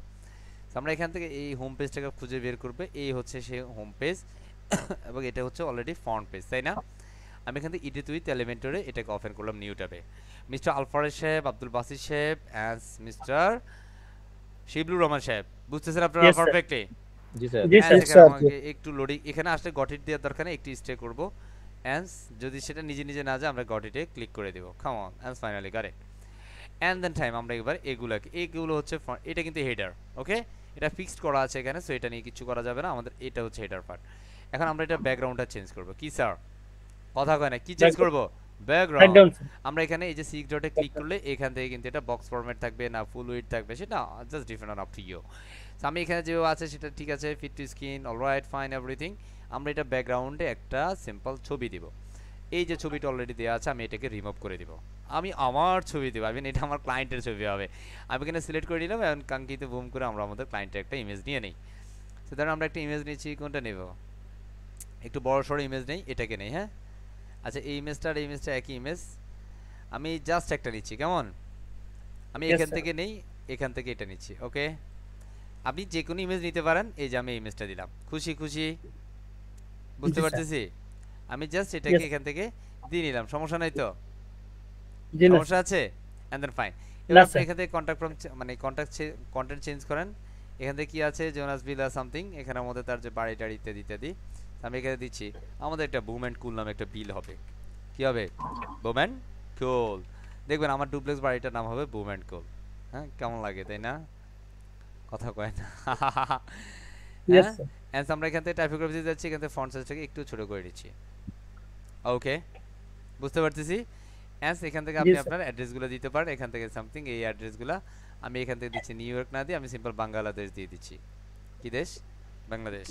সো আমরা এখান থেকে এই হোম পেজটাকে খুঁজে বের করবে, এই হচ্ছে সেই হোম পেজ এবং এটা হচ্ছে অলরেডি ফ্রন্ট পেজ, তাই না? আমি এখান থেকে এডিট উইথ এলিমেন্টরে এটাকে ওপেন করলাম নিউ ট্যাবে। মিস্টার আলফারেজ সাহেব, আব্দুল বাসির সাহেব, অ্যান্ড মিস্টার শিবলুর রহমান সাহেব, বুঝতেছেন আপনারা Yes, sir. Perfectly? G sir. G And sir. এখানে আমাকে একটু লোডিং, এখানে আসলে গট ইট দেওয়ার দরকার নেই, একটু স্টে করব। অ্যান্ড যদি সেটা নিজে নিজে না যায়, আমরা গট ইটে ক্লিক করে দেবো। Come on, and finally got it. And then time আমরা এবার এগুলো হচ্ছে এটা কিন্তু হেডার। ওকে, এটা ফিক্সড করা আছে এখানে, সো এটা নিয়ে কিছু করা যাবে না, আমাদের এটা হচ্ছে হেডার পার্ট। এখন আমরা এটা ব্যাকগ্রাউন্ডটা চেঞ্জ করব। কি স্যার, কথা কয় না, কি চেঞ্জ করব? ব্যাকগ্রাউন্ড। Background, sir. আমরা এখানে এই যে সিক্স ডটে ক্লিক করলে এখান থেকে কিন্তু এটা বক্স ফরম্যাট থাকবে না ফুল উইডথ থাকবে, সেটা just different up to you. So আমি এখানে যেও আছে সেটা ঠিক আছে, fit to screen, alright, fine, everything. আমরা এটা ব্যাকগ্রাউন্ডে একটা সিম্পল ছবি দিব। এই যে ছবিটা অলরেডি দেওয়া আছে, আমি এটাকে রিমুভ করে দিব। আমি আমার ছবি দেবো, আই মিন এটা আমার ক্লায়েন্টের ছবি হবে। আমি এখানে সিলেক্ট করে নিলাম এবং কাঙ্ক্ষিত বুম করে আমরা আমাদের ক্লায়েন্টের একটা ইমেজ নিয়ে নিই। সো ধরুন আমরা একটা ইমেজ নিচ্ছি, কোনটা নেব? একটু বড় সড়ো ইমেজ নেই, এটাকে নেই। হ্যাঁ, আচ্ছা, এই ইমেজটা আর এই ইমেজটা একই ইমেজ, আমি জাস্ট একটা নিচ্ছি, কেমন? আমি Yes, এখান sir. থেকে নেই, এখান থেকে এটা নিচ্ছি। ওকে, আপনি যে কোনো ইমেজ নিতে পারেন, এই যে আমি এই ইমেজটা দিলাম, খুশি খুশি? বুঝতে জি, স্যার। পারতেছি? আমি জাস্ট এটাকে Yes. এখান থেকে দিয়ে নিলাম, সমস্যা নাই তো? জি না। সমস্যা আছে? And then fine. না, এবার আপনি স্যার। এখান থেকে কন্টাক্ট ফ্রম মানে কন্টেন্ট চেঞ্জ করেন। এখান থেকে কি আছে, জোনাস বিলা সামথিং, এখানের মধ্যে তার যে বাড়ি টাড়ি ইত্যাদি ইত্যাদি আমি এখানে দিচ্ছি। আমাদের একটা বুম অ্যান্ড কুল নামে একটা বিল হবে। কি হবে? বুম অ্যান্ড কুল। দেখবেন আমার ডুপ্লেক্স বাড়িটার নাম হবে বুম অ্যান্ড কুল। হ্যাঁ, কেমন লাগে তাই না? কথা কয় না। Yes, হ্যাঁ, sir. এন্ড আমরা এখান থেকে টাইপোগ্রাফি যাচ্ছি, এখান থেকে ফন্ট সাইজটাকে একটু ছোট করে দিচ্ছি। ওকে, বুঝতে পারতেছি? অ্যান্ড এখান থেকে আপনি Yes, sir. আপনার অ্যাড্রেসগুলো দিতে পারেন, এখান থেকে সামথিং এই অ্যাড্রেসগুলো আমি এখান থেকে দিচ্ছি নিউ ইয়র্ক না দিয়ে আমি সিম্পল বাংলাদেশ দিয়ে দিচ্ছি। কি দেশ? বাংলাদেশ।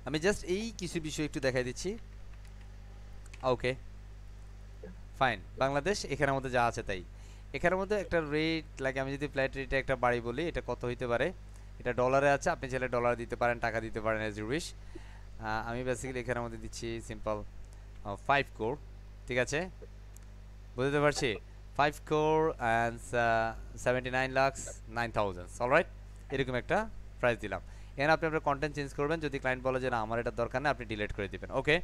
আমি জাস্ট এই কিছু বিষয় একটু দেখাই দিচ্ছি। ওকে, ফাইন, বাংলাদেশ এখানের মধ্যে যা আছে তাই। এখানের মধ্যে একটা রেট লাগে, আমি যদি ফ্ল্যাট রেটে একটা বাড়ি বলি, এটা কত হইতে পারে? এটা ডলারে আছে, আপনি চাইলে ডলার দিতে পারেন, টাকা দিতে পারেন, এজ ইউ উইশ। আমি বেসিক্যালি এখানের মধ্যে দিচ্ছি সিম্পল 5 কোর, ঠিক আছে? বুঝতে পারছি? 5 কোর অ্যান্ড 79,09,000, অলরাইট, এরকম একটা প্রাইস দিলাম। এখানে আপনি আপনার কন্টেন্ট চেঞ্জ করবেন, যদি ক্লায়েন্ট বলে যে না আমার এটা দরকার না, আপনি ডিলিট করে দিবেন। ওকে,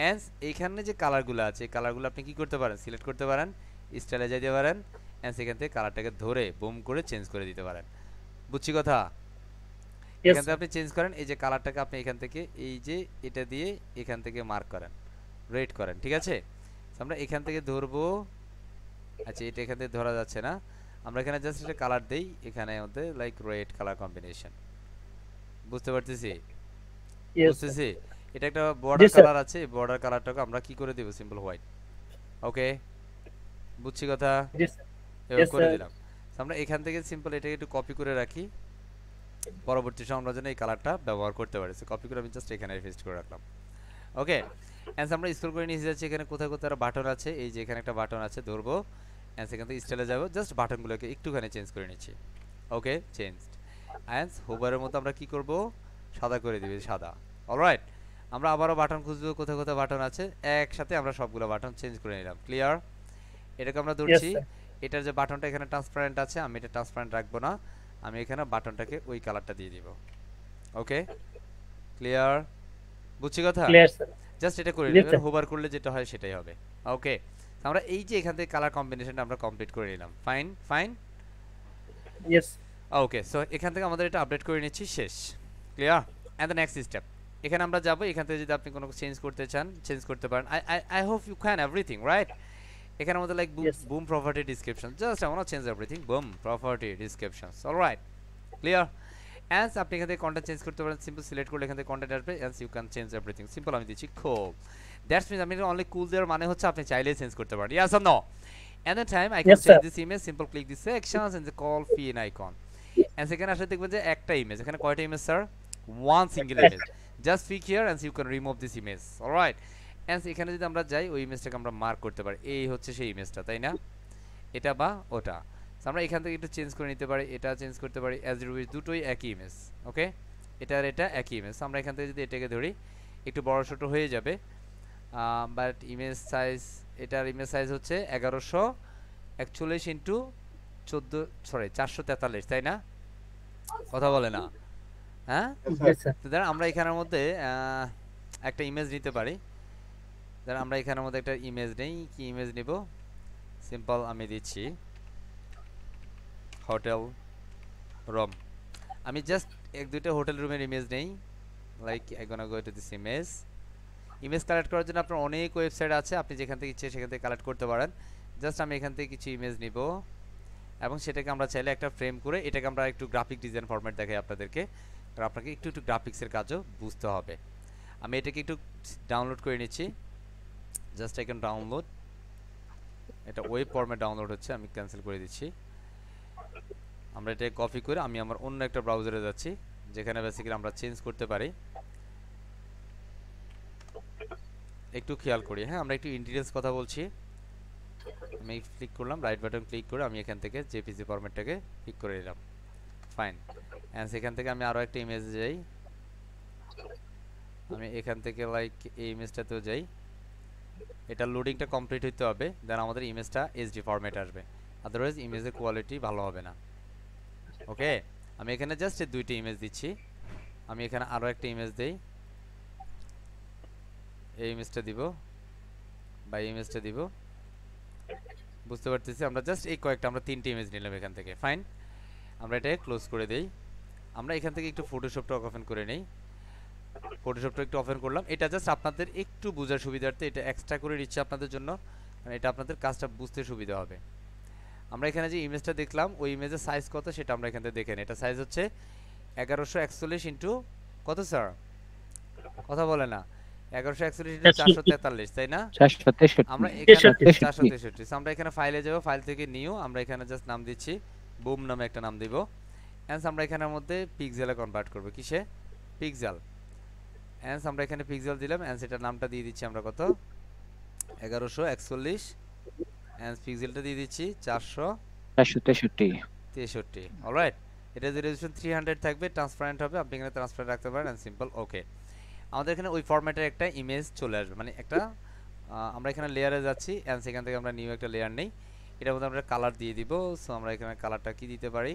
অ্যান্ড এইখানে যে কালারগুলো আছে, এই কালারগুলো আপনি কি করতে পারেন? সিলেক্ট করতে পারেন, স্টাইলে যেতে পারেন, অ্যান্ড সেখান থেকে কালারটাকে ধরে বুম করে চেঞ্জ করে দিতে পারেন। বুঝছি কথা? Yes, এখান থেকে sir. আপনি চেঞ্জ করেন, এই যে কালারটাকে আপনি এখান থেকে এই যে এটা দিয়ে এখান থেকে মার্ক করেন, রেড করেন, ঠিক আছে? So, আমরা এখান থেকে ধরবো, আচ্ছা এটা এখান থেকে ধরা যাচ্ছে না, আমরা এখানে জাস্ট একটা কালার দেই এখানে মধ্যে লাইক রেড কালার কম্বিনেশন, বুঝতে পারতেছি? Yes, sir. বুঝতেছি? এটা একটা বর্ডার Yes, sir. কালার আছে, বর্ডার কালারটাকে আমরা কি করে দেব, সিম্পল হোয়াইট। ওকে, বুঝছি কথা? Yes, sir. এভাবে Yes, করে sir. দিলাম। So, আমরা এখান থেকে সিম্পল এটাকে একটু কপি করে রাখি, পরবর্তী সময় আমরা যেন এই কালারটা ব্যবহার করতে পারি। সো কপি করে আমি জাস্ট এখানে পেস্ট করে রাখলাম। ওকে, এন্ড আমরা স্ক্রল করে নিচে যাচ্ছি, এখানে কোথায় কোথায় বাটন আছে, এই যে এখানে একটা বাটন আছে, ধরবো এন্ড সেখান থেকে স্টাইলে যাব, জাস্ট বাটনগুলোকে একটুখানি চেঞ্জ করে নিচ্ছি। ওকে, চেঞ্জড। এন্ড হোভারের মতো আমরা কি করব, সাদা করে দিবি, সাদা। অলরাইট, আমরা আবারও বাটন খুঁজবো, কোথায় কোথায় বাটন আছে, একসাথে আমরা সবগুলো বাটন চেঞ্জ করে নিলাম। ক্লিয়ার? এটাকে আমরা Yes, ধরছি, sir. এটার যে বাটনটা এখানে ট্রান্সপারেন্ট আছে, আমি এটা ট্রান্সপারেন্ট রাখবো না, আমি এখানে বাটনটাকে ওই কালারটা দিয়ে দিব। ওকে, ক্লিয়ার? বুঝছি কথা? Clear, sir. জাস্ট এটা করে Yes, নেবেন, sir. হোভার করলে যেটা হয় সেটাই হবে। ওকে, আমরা এই যে এখান থেকে কালার কম্বিনেশনটা আমরা কমপ্লিট করে নিলাম। Fine fine. Yes. Okay, so এখান থেকে আমাদের এটা আপডেট করে নিচ্ছি, শেষ। Clear? And the next step, এখানে আমরা যাব, এখান থেকে যদি আপনি কোনো চেঞ্জ করতে চান চেঞ্জ করতে পারেন। I hope you can everything, right? এখানে আমাদের like Yes. Boom property description, just I want to change everything, boom property descriptions. Alright, clear? অ্যান্স আপনি এখান থেকে কন্টেন্ট চেঞ্জ করতে পারেন, সিম্পল সিলেক্ট করলে এখান থেকে কন্টেন্ট আসবে, and you can change everything. Simple আমি দিচ্ছি কুল। দ্যাটস মিন্স আমি অনলি কুল দেওয়ার মানে হচ্ছে আপনি চাইলেই চেঞ্জ করতে পারেন। Yes or no? And the time I can Yes, change sir. This image, simple click this sections and the call pin icon. And সেখানে আসলে দেখবেন যে একটা ইমেজ, এখানে কয়টা image sir? One single image. Just click here and you can remove this image. Alright, and এখানে যদি আমরা যাই, ওই ইমেজটাকে আমরা মার্ক করতে পারি, এই হচ্ছে সেই ইমেজটা, তাই না? এটা বা ওটা। So, আমরা এখান থেকে একটু চেঞ্জ করে নিতে পারি, এটা চেঞ্জ করতে পারি, অ্যাজ ইট উইজ, দুটোই একই ইমেজ। ওকে, এটা আর এটা একই ইমেজ। আমরা এখান থেকে যদি এটাকে ধরি, একটু বড় ছোট হয়ে যাবে, বাট ইমেজ সাইজ, এটার ইমেজ সাইজ হচ্ছে 1141 ইন্টু 443, তাই না? কথা বলে না? হ্যাঁ, Yes, sir. তো ধর আমরা এখানের মধ্যে একটা ইমেজ নিতে পারি। ধর আমরা এখানের মধ্যে একটা ইমেজ নেই, কি ইমেজ নিব? সিম্পল আমি দিচ্ছি হোটেল রুম। আমি জাস্ট এক দুইটা হোটেল রুমের ইমেজ নেই, like I gonna go to this image. Image collect করার জন্য আপনার অনেক ওয়েবসাইট আছে, আপনি যেখান থেকে ইচ্ছে সেখান থেকে কালেক্ট করতে পারেন। জাস্ট আমি এখান থেকে কিছু ইমেজ নিব এবং সেটাকে আমরা চাইলে একটা ফ্রেম করে, এটাকে আমরা একটু গ্রাফিক ডিজাইন ফরম্যাট দেখাই আপনাদেরকে, কারণ আপনাকে একটু একটু গ্রাফিক্সের কাজও বুঝতে হবে। আমি এটাকে একটু ডাউনলোড করে নিচ্ছি, জাস্ট আই ক্যান ডাউনলোড, এটা ওয়েব ফরম্যাট ডাউনলোড হচ্ছে, আমি ক্যান্সেল করে দিচ্ছি। আমরা এটা কপি করে আমি আমার অন্য একটা ব্রাউজারে যাচ্ছি, যেখানে বেসিক্যালি আমরা চেঞ্জ করতে পারি। একটু খেয়াল করি, হ্যাঁ, আমরা একটু ইন্টিরিয়ার্স কথা বলছি। আমি ক্লিক করলাম, রাইট বাটন ক্লিক করে আমি এখান থেকে জেপিজি ফরম্যাটটাকে পিক করে নিলাম। ফাইন, এন্ড সেখান থেকে আমি আরো একটা ইমেজ যাই, আমি এখান থেকে লাইক এই ইমেজটাতেও যাই, এটা লোডিংটা কমপ্লিট হইতে হবে, দেন আমাদের ইমেজটা এইচডি ফরম্যাট আসবে, আদারওয়াইজ ইমেজের কোয়ালিটি ভালো হবে না। ওকে, আমি এখানে জাস্ট এই দুইটা ইমেজ দিচ্ছি, আমি এখানে আরো একটা ইমেজ দেই, এই ইমেজটা দিব বা এই ইমেজটা দিব, বুঝতে পারতেছি? আমরা জাস্ট এই কয়েকটা, আমরা তিনটে ইমেজ নিলাম এখান থেকে। ফাইন, আমরা এটা ক্লোজ করে দেই। আমরা এখান থেকে একটু ফটোশপটা ওপেন করে নেই, ফটোশপটা একটু ওপেন করলাম। এটা জাস্ট আপনাদের একটু বোঝার সুবিধার্থে এটা এক্সট্রা করে দিচ্ছি আপনাদের জন্য, কারণ এটা আপনাদের কাজটা বুঝতে সুবিধা হবে। আমরা এখানে যে ইমেজটা দেখলাম, ওই ইমেজের সাইজ কত সেটা আমরা এখান থেকে দেখে নিই। এটা সাইজ হচ্ছে 1141 ইন্টু কত স্যার? কথা বলে না? 1141 ইন্টু 443, তাই না? 463 আমরা এখানে 463 463। আমরা এখানে ফাইলে যাব, ফাইল থেকে নিউ, আমরা এখানে জাস্ট নাম দিচ্ছি, বুম নামে একটা নাম দিব। এন্ড আমরা এখানের মধ্যে পিক্সেলে কনভার্ট করব, কিসে? পিক্সেল। এন্ড আমরা এখানে পিক্সেল দিলাম, এন্ড এটার নামটা দিয়ে দিচ্ছি আমরা কত? 1141, এন্ড পিক্সেলটা দিয়ে দিচ্ছি 463। অলরাইট, এটা যে রেজোলিউশন 300 থাকবে, ট্রান্সপারেন্ট হবে, আপনি এখানে ট্রান্সপারেন্ট রাখতে পারেন, এন্ড সিম্পল। ওকে, আমাদের এখানে ওই ফরম্যাটের একটা ইমেজ চলে আসবে, মানে একটা আমরা এখানে লেয়ারে যাচ্ছি, এন্ড সেখান থেকে আমরা নিউ একটা লেয়ার নেই, এটার মধ্যে আমরা কালার দিয়ে দিব। সো আমরা এখানে কালারটা কি দিতে পারি,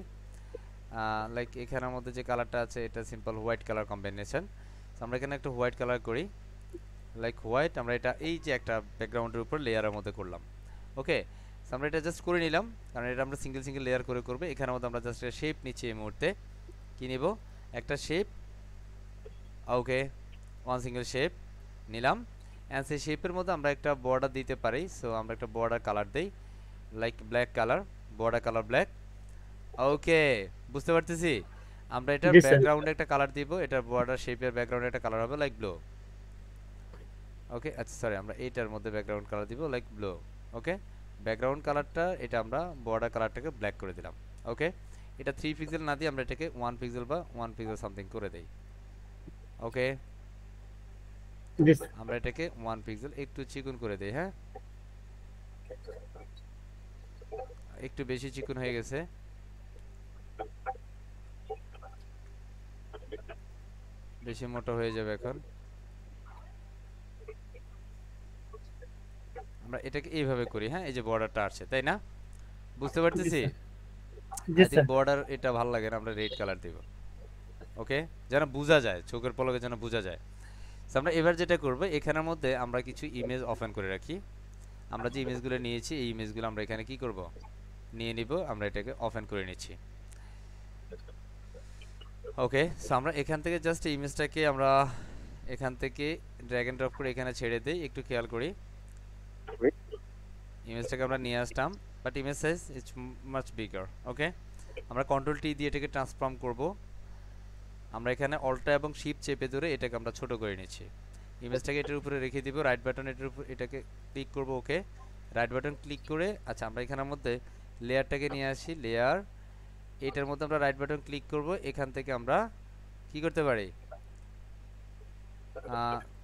লাইক এখানের মধ্যে যে কালারটা আছে এটা simple white colour combination. So আমরা এখানে একটা হোয়াইট কালার করি, লাইক হোয়াইট, আমরা এটা এই যে একটা ব্যাকগ্রাউন্ডের উপর লেয়ারের মধ্যে করলাম। ওকে, সো আমরা এটা জাস্ট করে নিলাম, কারণ এটা আমরা সিঙ্গেল সিঙ্গেল লেয়ার করে করব। এখানের মধ্যে আমরা জাস্ট শেপ নিচ্ছি, এই মুহূর্তে কি নিব? একটা শেপ, ওকে, ওয়ান সিঙ্গেল শেপ নিলাম। অ্যান্ড সেই শেপের মধ্যে আমরা একটা বর্ডার দিতে পারি। সো আমরা একটা বর্ডার কালার দেই, like black colour, border colour black. Okay, বুঝতে পারতেছি। আমরা এটার জি স্যার। ব্যাকগ্রাউন্ডে একটা কালার দিব, এটার বর্ডার শেপের ব্যাকগ্রাউন্ডে একটা কালার হবে লাইক ব্লু। ওকে, আচ্ছা সরি, আমরা এইটার মধ্যে ব্যাকগ্রাউন্ড কালার দিব লাইক ব্লু। ওকে, ব্যাকগ্রাউন্ড কালারটা এটা আমরা বর্ডার কালারটাকে ব্ল্যাক করে দিলাম। ওকে, এটা 3 পিক্সেল না দিয়ে আমরা এটাকে 1 পিক্সেল বা 1 পিক্সেল সামথিং করে দেই। ওকে, জি স্যার। আমরা এটাকে 1 পিক্সেল একটু চিকন করে দেই। হ্যাঁ, একটু বেশি চিকন হয়ে গেছে, বেশি মোটা হয়ে যাবে এখন। আমরা এটাকে এইভাবে করি। হ্যাঁ, এই যে বর্ডারটা আসছে, তাই না? বুঝতে পারতেছি। G I think sir. Border এটা ভালো লাগে না, আমরা রেড কালার দেব। ওকে, যেন বোঝা যায়, চোখের পলকে যেন বোঝা যায়। So, আমরা এবার যেটা করব, এখানের মধ্যে আমরা কিছু ইমেজ ওপেন করে রাখি। আমরা যে ইমেজগুলো নিয়েছি এই ইমেজগুলো আমরা এখানে কি করব, নিয়ে নিব। আমরা এটাকে ওপেন করে নিচ্ছি। ওকে, সো আমরা এখান থেকে জাস্ট ইমেজটাকে আমরা এখান থেকে ড্র্যাগ এন্ড ড্রপ করে এখানে ছেড়ে দেই। একটু খেয়াল করি, ইমেজটাকে আমরা নিয়ে আসলাম, but image size is much bigger. Okay, আমরা কন্ট্রোল টি দিয়ে এটাকে ট্রান্সফর্ম করব। আমরা এখানে অল্টা এবং শিফট চেপে ধরে এটাকে আমরা ছোট করে নিচ্ছি। ইমেজটাকে এটার উপরে রেখে দিব, রাইট বাটন এটার উপর এটাকে ক্লিক করব। ওকে, রাইট বাটন ক্লিক করে আচ্ছা আমরা এখানের মধ্যে লেয়ারটাকে নিয়ে আসি, লেয়ার, এটার মধ্যে আমরা রাইট বাটন ক্লিক করব। এখান থেকে আমরা কি করতে পারি,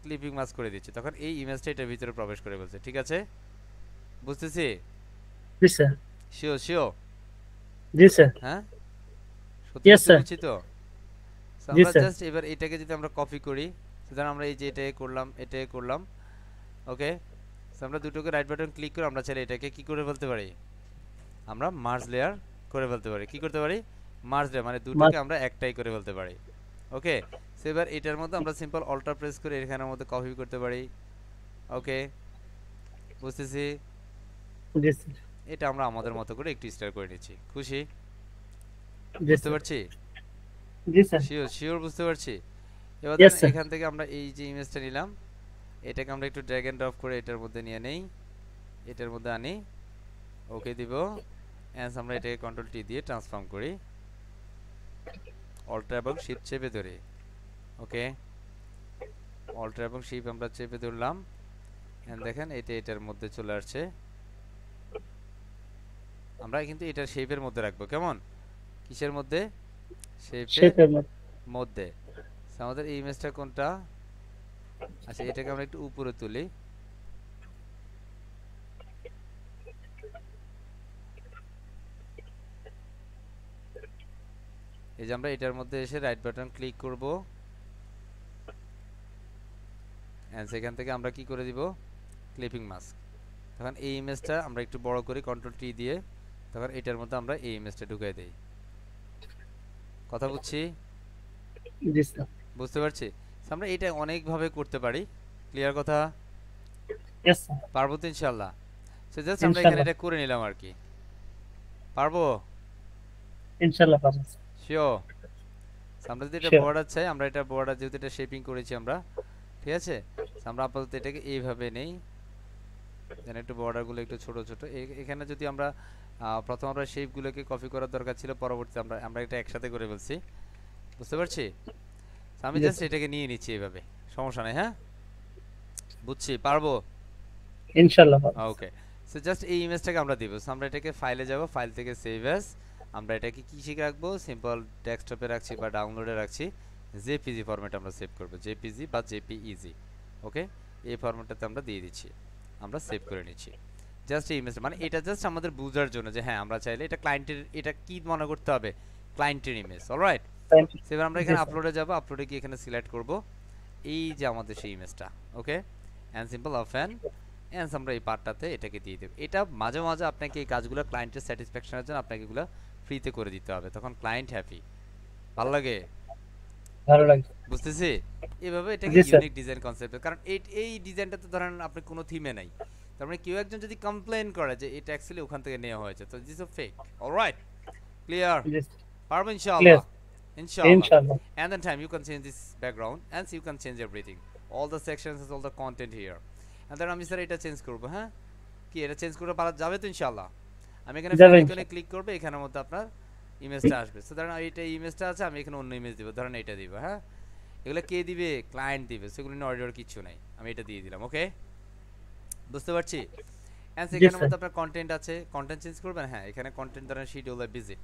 ক্লিপিং মাস্ক করে দিচ্ছি। তখন এই ইমেজটা এটার ভিতরে প্রবেশ করে বলছে। ঠিক আছে, বুঝতেছি? জি স্যার। Sure sure? জি স্যার। হ্যাঁ, সত্যি Yes, সত্যি sir. বলছি তো? So, জি আমরা স্যার। জাস্ট এবার এটাকে যদি আমরা কপি করি, সুতরাং আমরা এই যে এটাকে করলাম, এটাকে করলাম। ওকে, সো আমরা দুটোকে রাইট বাটন ক্লিক করে আমরা চাইলে এটাকে কি করে ফেলতে পারি, আমরা মার্জ লেয়ার করে ফেলতে পারি। কি করতে পারি, মার্জ লেয়ার, মানে দুটোকে আমরা একটাই করে ফেলতে পারি। ওকে, সো এবার এটার মধ্যে আমরা সিম্পল অল্টার প্রেস করে এখানের মধ্যে কপি করতে পারি। ওকে, বুঝতেছি। জি স্যার। এটা আমরা আমাদের মতো করে একটু স্টাইল করে নিচ্ছি। খুশি? জি বুঝতে স্যার। পারছি? জি স্যার। শিওর শিওর বুঝতে পারছি। এবার Yes, ধরেন sir. এখান থেকে আমরা এই যে ইমেজটা নিলাম, এটাকে আমরা একটু ড্র্যাগ এন্ড ড্রপ করে এটার মধ্যে নিয়ে নেই, এটার মধ্যে আনি। ওকে দিব, এন্ড আমরা এটাকে কন্ট্রোল টি দিয়ে ট্রান্সফর্ম করি, অল্টার এবং শিফট চেপে ধরে। ওকে, অল্টার এবং শিফট আমরা চেপে ধরলাম, এন্ড দেখেন এটা এটার মধ্যে চলে আসছে। আমরা কিন্তু এটার শেপের মধ্যে রাখবো। কেমন, কিসের মধ্যে, শেপের শেপের মধ্যে। মধ্যে। So, আমাদের এই ইমেজটা কোনটা, আচ্ছা এটাকে আমরা একটু উপরে তুলি। এই যে আমরা এটার মধ্যে এসে রাইট বাটন ক্লিক করব, এন্ড সেখান থেকে আমরা কি করে দিব, ক্লিপিং মাস্ক। তখন এই ইমেজটা আমরা একটু বড় করি কন্ট্রোল টি দিয়ে, তখন এটার মধ্যে আমরা এই ইমেজটা ঢুকিয়ে দেই। কথা বুঝছি? জি স্যার। বুঝতে পারছি। So, আমরা এটা অনেক ভাবে করতে পারি। ক্লিয়ার কথা? Yes sir. পারবো তো ইনশাআল্লাহ। সো জাস্ট আমরা এখানে ইনশাআল্লাহ। এটা করে নিলাম আর কি। পারবো? ইনশাআল্লাহ পারবেন। শিওর? আমরা যদি এটা Sure. বর্ডার চাই, আমরা এটা বর্ডার যেহেতু এটা শেপিং করেছি আমরা, ঠিক আছে? So, আমরা আপাতত এটাকে এইভাবে নেই, যেন একটু বর্ডারগুলো একটু ছোট ছোট। এখানে যদি আমরা প্রথম আমরা শেপগুলোকে কপি করার দরকার ছিল, পরবর্তীতে আমরা আমরা এটা একসাথে করে ফেলছি। বুঝতে পারছি? So, আমি Yes, জাস্ট sir. এটাকে নিয়ে নিচ্ছি এইভাবে, সমস্যা নেই। হ্যাঁ, বুঝছি, পারবো। ইনশাআল্লাহ পারবেন। ওকে, সো জাস্ট এই ইমেজটাকে আমরা দিব। সো আমরা এটাকে ফাইলে যাব, ফাইল থেকে সেভ অ্যাজ, আমরা এটাকে কিসে রাখবো, সিম্পল ডেস্কটপে রাখছি বা ডাউনলোডে রাখছি। জেপিজি ফরম্যাটে আমরা সেভ করব, জেপিজি বা জেপিইজি। ওকে, এই ফরম্যাটটাতে আমরা দিয়ে দিচ্ছি, আমরা সেভ করে নিচ্ছি। জাস্ট এই ইমেজ, মানে এটা জাস্ট আমাদের বোঝার জন্য যে হ্যাঁ আমরা চাইলে এটা ক্লায়েন্টের, এটা কি মনে করতে হবে, ক্লায়েন্টের ইমেজ। Alright, Thank you. এবার আমরা জি এখানে স্যার। আপলোডে যাব, আপলোডে গিয়ে এখানে সিলেক্ট করব এই যে আমাদের সেই ইমেজটা। ওকে, এন্ড সিম্পল ওপেন, এন্ড আমরা এই পার্টটাতে এটাকে দিয়ে দেব। এটা মাঝে মাঝে আপনাকে এই কাজগুলো ক্লায়েন্টের স্যাটিসফ্যাকশনের জন্য আপনাকে এগুলো ফ্রিতে করে দিতে হবে, তখন ক্লায়েন্ট হ্যাপি। ভালো লাগে? ভালো লাগছে। বুঝতেছি। এভাবে এটাকে জি স্যার। ইউনিক ডিজাইন কনসেপ্ট, কারণ এই ডিজাইনটা তো ধরেন আপনি কোনো থিমে নাই, তার মানে কেউ একজন যদি কমপ্লেইন করে যে এটা অ্যাকচুয়ালি ওখান থেকে নেওয়া হয়েছে, তো this is fake. Alright, clear? G sir. পারবেন ক্লিয়ার। ইনশাআল্লাহ? Inshallah. Inshallah. And then time you can change this background and you can change everything, all the sections, all the content here. And then আমি স্যার এটা চেঞ্জ করব, হ্যাঁ কি এটা চেঞ্জ করে পারা যাবে তো ইনশাআল্লাহ। আমি এখানে যাবে ফিল আইকনে ক্লিক করব, এখানের মধ্যে আপনার ইমেজটা আসবে। সো ধরেন এইটা ইমেজটা আছে, আমি এখানে অন্য ইমেজ দিব, ধরেন এটা দিব, হ্যাঁ এগুলো কে দিবে? ক্লায়েন্ট দিবে, সেগুলো নিয়ে অর্ডার কিছু নাই, আমি এটা দিয়ে দিলাম। ওকে, বুঝতে পারছি। এন্ড এখানের মধ্যে আপনার কন্টেন্ট আছে, কন্টেন্ট চেঞ্জ করবেন, হ্যাঁ এখানে কন্টেন্ট ধরেন শিডিউলে ভিজিট,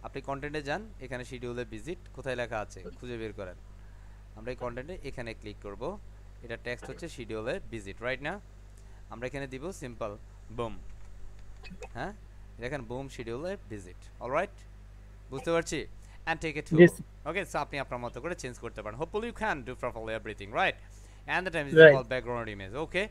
আপনি কন্টেন্টে যান, এখানে শিডিউলে ভিজিট কোথায় লেখা আছে খুঁজে বের করেন। আমরা এই কন্টেন্টে এখানে ক্লিক করব, এটা টেক্সট হচ্ছে শিডিউলে ভিজিট, রাইট না? আমরা এখানে দিব সিম্পল বুম, হ্যাঁ দেখেন বুম শিডিউলে ভিজিট, অলরাইট, বুঝতে পারছি। And take it to okay. So আপনি আপনার মতো করে চেঞ্জ করতে পারেন, hopefully you can do properly everything, right? And the time is call background image. Okay,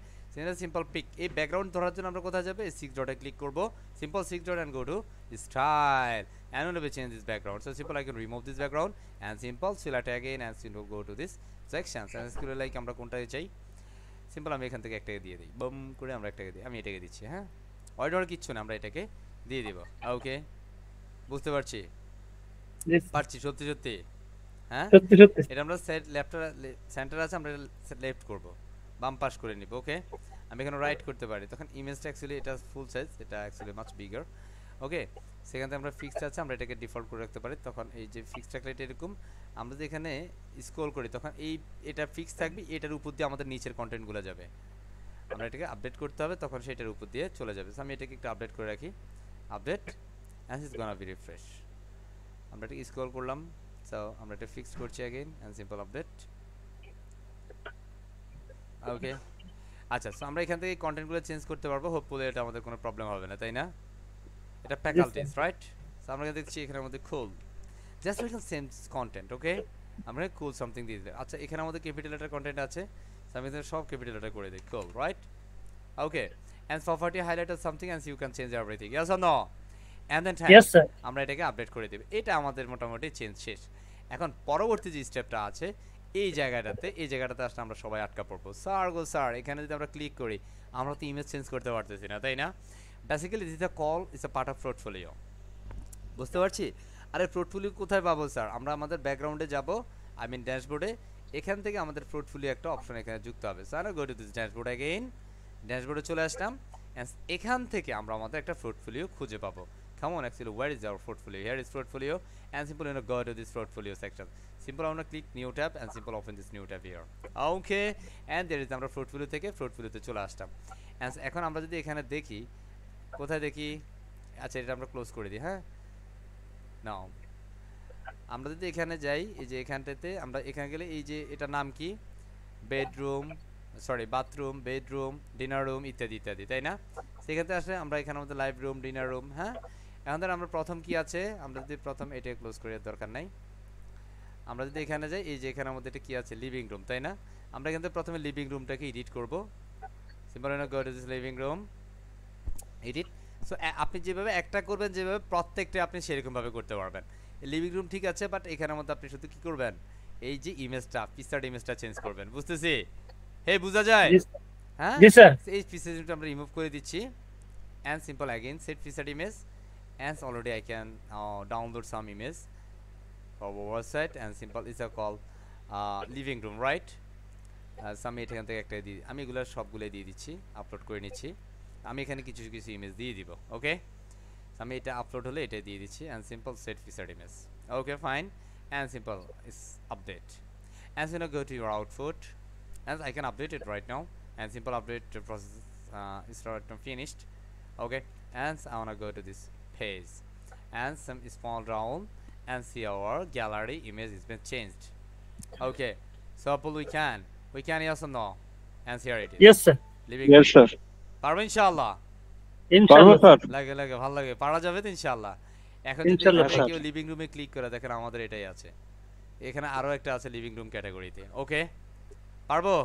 simple pick. এই ব্যাকগ্রাউন্ড ধরার জন্য আমরা কোথায় যাবে? 6 ডটে ক্লিক করব, simple 6 dot and go to style and we will change this background. So simple I can remove this background and simple select again and simple go to this sections and scroll like আমরা কোনটায় চাই, সিম্পল আমি এখান থেকে একটাকে দিয়ে দিই, বম করে আমরা একটাকে দিই, আমি এটাকে দিচ্ছি, হ্যাঁ অর্ডার কিচ্ছু না, আমরা এটাকে দিয়ে দিব। ওকে, বুঝতে পারছি, পারছি সত্যি সত্যি, হ্যাঁ সত্যি সত্যি এটা আমরা সেট লেফট সেন্টার আছে, আমরা লেফট করব, বাম পাশ করে নিব। ওকে, আমি এখানে রাইট করতে পারি, তখন ইমেজটা অ্যাকচুয়ালি এটা ফুল সাইজ, এটা অ্যাকচুয়ালি মাচ বিগার। ওকে, সেখান থেকে আমরা ফিক্সড আছে, আমরা এটাকে ডিফল্ট করে রাখতে পারি, তখন এই যে ফিক্সড রাখলে এটা এরকম, আমরা যদি এখানে স্ক্রল করি তখন এই এটা ফিক্স থাকবে, এটার উপর দিয়ে আমাদের নিচের কন্টেন্টগুলো যাবে, আমরা এটাকে আপডেট করতে হবে, তখন সেটার উপর দিয়ে চলে যাবে। সো আমি এটাকে একটু আপডেট করে রাখি, update and it's gonna be refresh. আমরা এটাকে স্ক্রল করলাম, সো আমরা এটা ফিক্স করছি अगेन এন্ড সিম্পল আপডেট। ওকে, আচ্ছা, সো আমরা এখান থেকে কন্টেন্টগুলো চেঞ্জ করতে পারবো, হোপফুলি এটা আমাদের কোনো প্রবলেম হবে না, তাই না? এটা ফ্যাকাল্টিজ, রাইট? সো আমরা দেখছি এখানের মধ্যে cool, just we can same content. Okay, আমরা কুল সামথিং দিয়ে দিই। আচ্ছা, এখানে আমাদের ক্যাপিটাল লেটার কন্টেন্ট আছে, সো আমি এখানে সব ক্যাপিটাল লেটার করে দিই, cool, right? Okay, and property highlighted something and you can change everything, yes or no? And then yes sir, আমরা এটাকে আপডেট করে দেব। এটা আমাদের মোটামুটি চেঞ্জ শেষ। এখন পরবর্তী যে স্টেপটা আছে এই জায়গাটাতে আসলে আমরা সবাই আটকা পড়বো। স্যার গো স্যার, এখানে যদি আমরা ক্লিক করি আমরা তো ইমেজ চেঞ্জ করতে পারতেছি না, তাই না? Basically this is a call, it's a part of portfolio, বুঝতে পারছি। আরে পোর্টফোলিও কোথায় পাবো স্যার? আমরা আমাদের ব্যাকগ্রাউন্ডে যাব, আই মিন ড্যাশবোর্ডে, এখান থেকে আমাদের পোর্টফোলিও একটা অপশন এখানে যুক্ত হবে। Sir go to this dashboard again, ড্যাশবোর্ডে চলে আসলাম, এখান থেকে আমরা আমাদের একটা পোর্টফোলিও খুঁজে পাবো। Come on, actually, where is our portfolio? Here is portfolio, and simple go to this portfolio section. Simple I want to click new tab and simple open this new tab here. Okay, and there is আমরা portfolio থেকে portfolio তে চলে আসলাম। and এখন আমরা যদি এখানে দেখি, কোথায় দেখি, আচ্ছা এটা আমরা ক্লোজ করে দিই, হ্যাঁ নাও আমরা যদি এখানে যাই, এই যে এখানটাতে আমরা এখানে গেলে এই যে এটা নাম কি, bedroom, sorry bathroom, bedroom, dinner room ইত্যাদি ইত্যাদি, তাই না? সেখানে আসলে আমরা এখানে আমাদের লাইভ রুম, ডিনার রুম, হ্যাঁ এখন ধর আমরা প্রথম কি আছে, আমরা যদি প্রথম এটা ক্লোজ করি, দরকার নাই। আমরা যদি এখানে যাই, এই যে এখানে আমাদের এটা কি আছে, লিভিং রুম, তাই না? আমরা এখান থেকে প্রথমে লিভিং রুমটাকে এডিট করব, simple go to this living room, edit. So আপনি যেভাবে একটা করবেন, যেভাবে প্রত্যেকটা আপনি সেরকম ভাবে করতে পারবেন। লিভিং রুম ঠিক আছে, বাট এখানের মধ্যে আপনি শুধু কি করবেন, এই যে ইমেজটা, পিকচার ইমেজটা চেঞ্জ করবেন, বুঝতেছি? হে বুঝা যায়? হ্যাঁ জি স্যার, এই পিকচার ইমেজটা আমরা রিমুভ করে দিচ্ছি, and simple again set featured image, and already I can download some image from our website, and simple is a call living room, right? আমি এখান থেকে একটা দিয়ে, আমি এগুলো সবগুলো দিয়ে দিচ্ছি, আপলোড করে নিচ্ছি। আমি এখানে কিছু কিছু ইমেজ দিয়ে দিব। ওকে, আমি এটা আপলোড হলে এটা দিয়ে দিচ্ছি, and simple set featured image. Okay, fine, and simple is update, and so now go to your output, and I can update it right now, and simple update process is right now finished. Okay, and I wanna go to this page and some small down and see our gallery image has been changed. Okay, so Apple we can yes or no, and here it is. Yes sir, Living Yes, sir. পারবো ইনশাআল্লাহ, ইনশাআল্লাহ Sir. লাগে ভালো লাগে, পারা যাবে তো ইনশাআল্লাহ। এখন যদি ইনশাআল্লাহ, আপনি স্যার। কেউ লিভিং রুমে ক্লিক করে দেখেন আমাদের এটাই আছে, এখানে আরো একটা আছে লিভিং রুম ক্যাটাগরিতে। ওকে, পারবো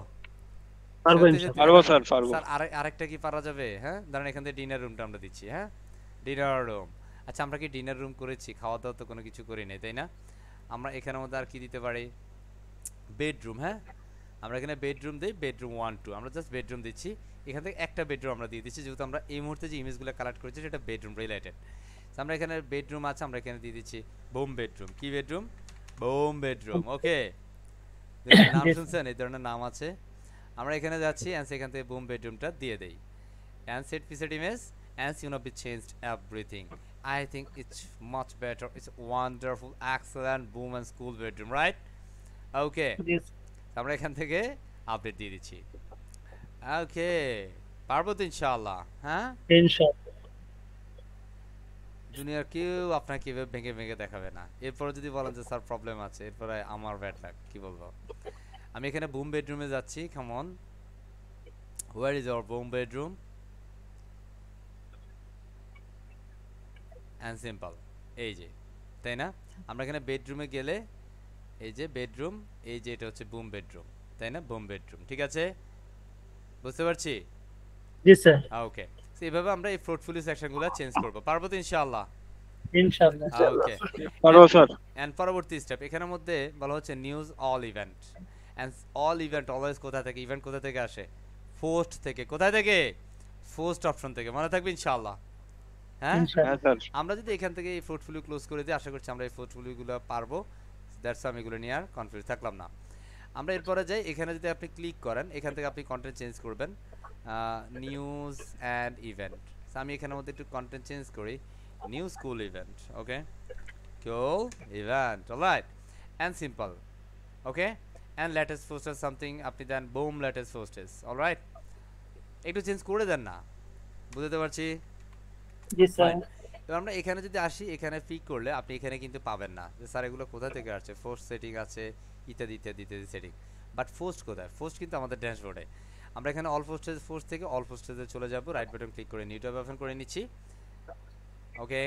পারবো সত্যি ইনশাআল্লাহ। সত্যি পারবো স্যার, পারবো। স্যার আরেকটা কি পারা যাবে? হ্যাঁ ধরেন এখান থেকে ডিনার রুমটা আমরা দিচ্ছি, হ্যাঁ ডিনার রুম। আচ্ছা আমরা কি ডিনার রুম করেছি? খাওয়া দাওয়া তো কোনো কিছু করি নাই, তাই না? আমরা এখানের মধ্যে আর কি দিতে পারি, বেডরুম, হ্যাঁ আমরা এখানে বেডরুম দিই, বেডরুম 1 2, আমরা জাস্ট বেডরুম দিচ্ছি, এখান থেকে একটা বেডরুম আমরা দিয়ে দিচ্ছি, যেহেতু আমরা এই মুহূর্তে যে ইমেজগুলো কালেক্ট করেছি সেটা বেডরুম রিলেটেড। আমরা এখানে বেডরুম আছে, আমরা এখানে দিয়ে দিচ্ছি বোম বেডরুম। কি বেডরুম? বুম বেডরুম ওকে নাম Yes. শুনছেন এই ধরনের নাম আছে আমরা এখানে যাচ্ছি এন্ড সেখান থেকে বুম বেডরুমটা দিয়ে দেই and set preset image and you know be changed everything. I think it's much better. It's wonderful, excellent boom and school bedroom, right? Okay. Yes. আমরা এখান থেকে আপডেট দিয়ে দিচ্ছি ওকে পারবো তো ইনশাআল্লাহ হ্যাঁ Inshallah. জুনিয়র কেউ আপনাকে কিভাবে ভেঙে ভেঙে দেখাবে না এরপরে যদি বলেন যে স্যার প্রবলেম আছে এরপরে আমার ব্যাড লাক কি বলবো আমি এখানে বুম বেডরুমে যাচ্ছি come on where is our boom bedroom and simple এই যে তাই না আমরা এখানে বেডরুমে গেলে এই যে বেডরুম এই যে এটা হচ্ছে বুম বেডরুম তাই না বুম বেডরুম ঠিক আছে বুঝতে পারছি Yes, sir. ওকে সো এইভাবে আমরা এই পোর্টফোলিও সেকশনগুলো চেঞ্জ করব পারবো তো ইনশাআল্লাহ Inshallah. ওকে পারবো স্যার এন্ড পরবর্তী স্টেপ এখানের মধ্যে বলা হচ্ছে news all event and all event always কোথা থেকে ইভেন্ট কোথা থেকে আসে পোস্ট থেকে কোথায় থেকে পোস্ট অপশন থেকে মনে থাকবে ইনশাআল্লাহ হ্যাঁ Inshallah. হ্যাঁ স্যার আমরা যদি এখান থেকে এই পোর্টফোলিও ক্লোজ করে দিই আশা করছি আমরা এই পোর্টফোলিওগুলো পারবো দ্যাটস আমি এগুলো নিয়ে আর কনফিউজ থাকলাম না আমরা এরপরে যাই এখানে যদি আপনি ক্লিক করেন এখান থেকে আপনি কন্টেন্ট চেঞ্জ করবেন নিউজ অ্যান্ড ইভেন্ট আমি এখানের মধ্যে একটু কন্টেন্ট চেঞ্জ করি new school event okay cool event alright and simple okay and latest posters something আপনি দেন boom latest posters alright একটু চেঞ্জ করে দেন না বুঝতে পারছি Yes, sir. Fine. এবার আমরা এখানে যদি আসি এখানে পিক করলে আপনি এখানে কিন্তু পাবেন না যে স্যার এগুলো কোথা থেকে আসছে ফোর্স সেটিং আছে ইত্যাদি ইত্যাদি ইত্যাদি সেটিং বাট ফোর্স কোথায় ফোর্স কিন্তু আমাদের ড্যাশবোর্ডে আমরা এখানে অল ফোর্সেজ ফোর্স থেকে অল ফোর্সেজে চলে যাব রাইট বাটন ক্লিক করে নিউ ট্যাব ওপেন করে নিচ্ছি ওকে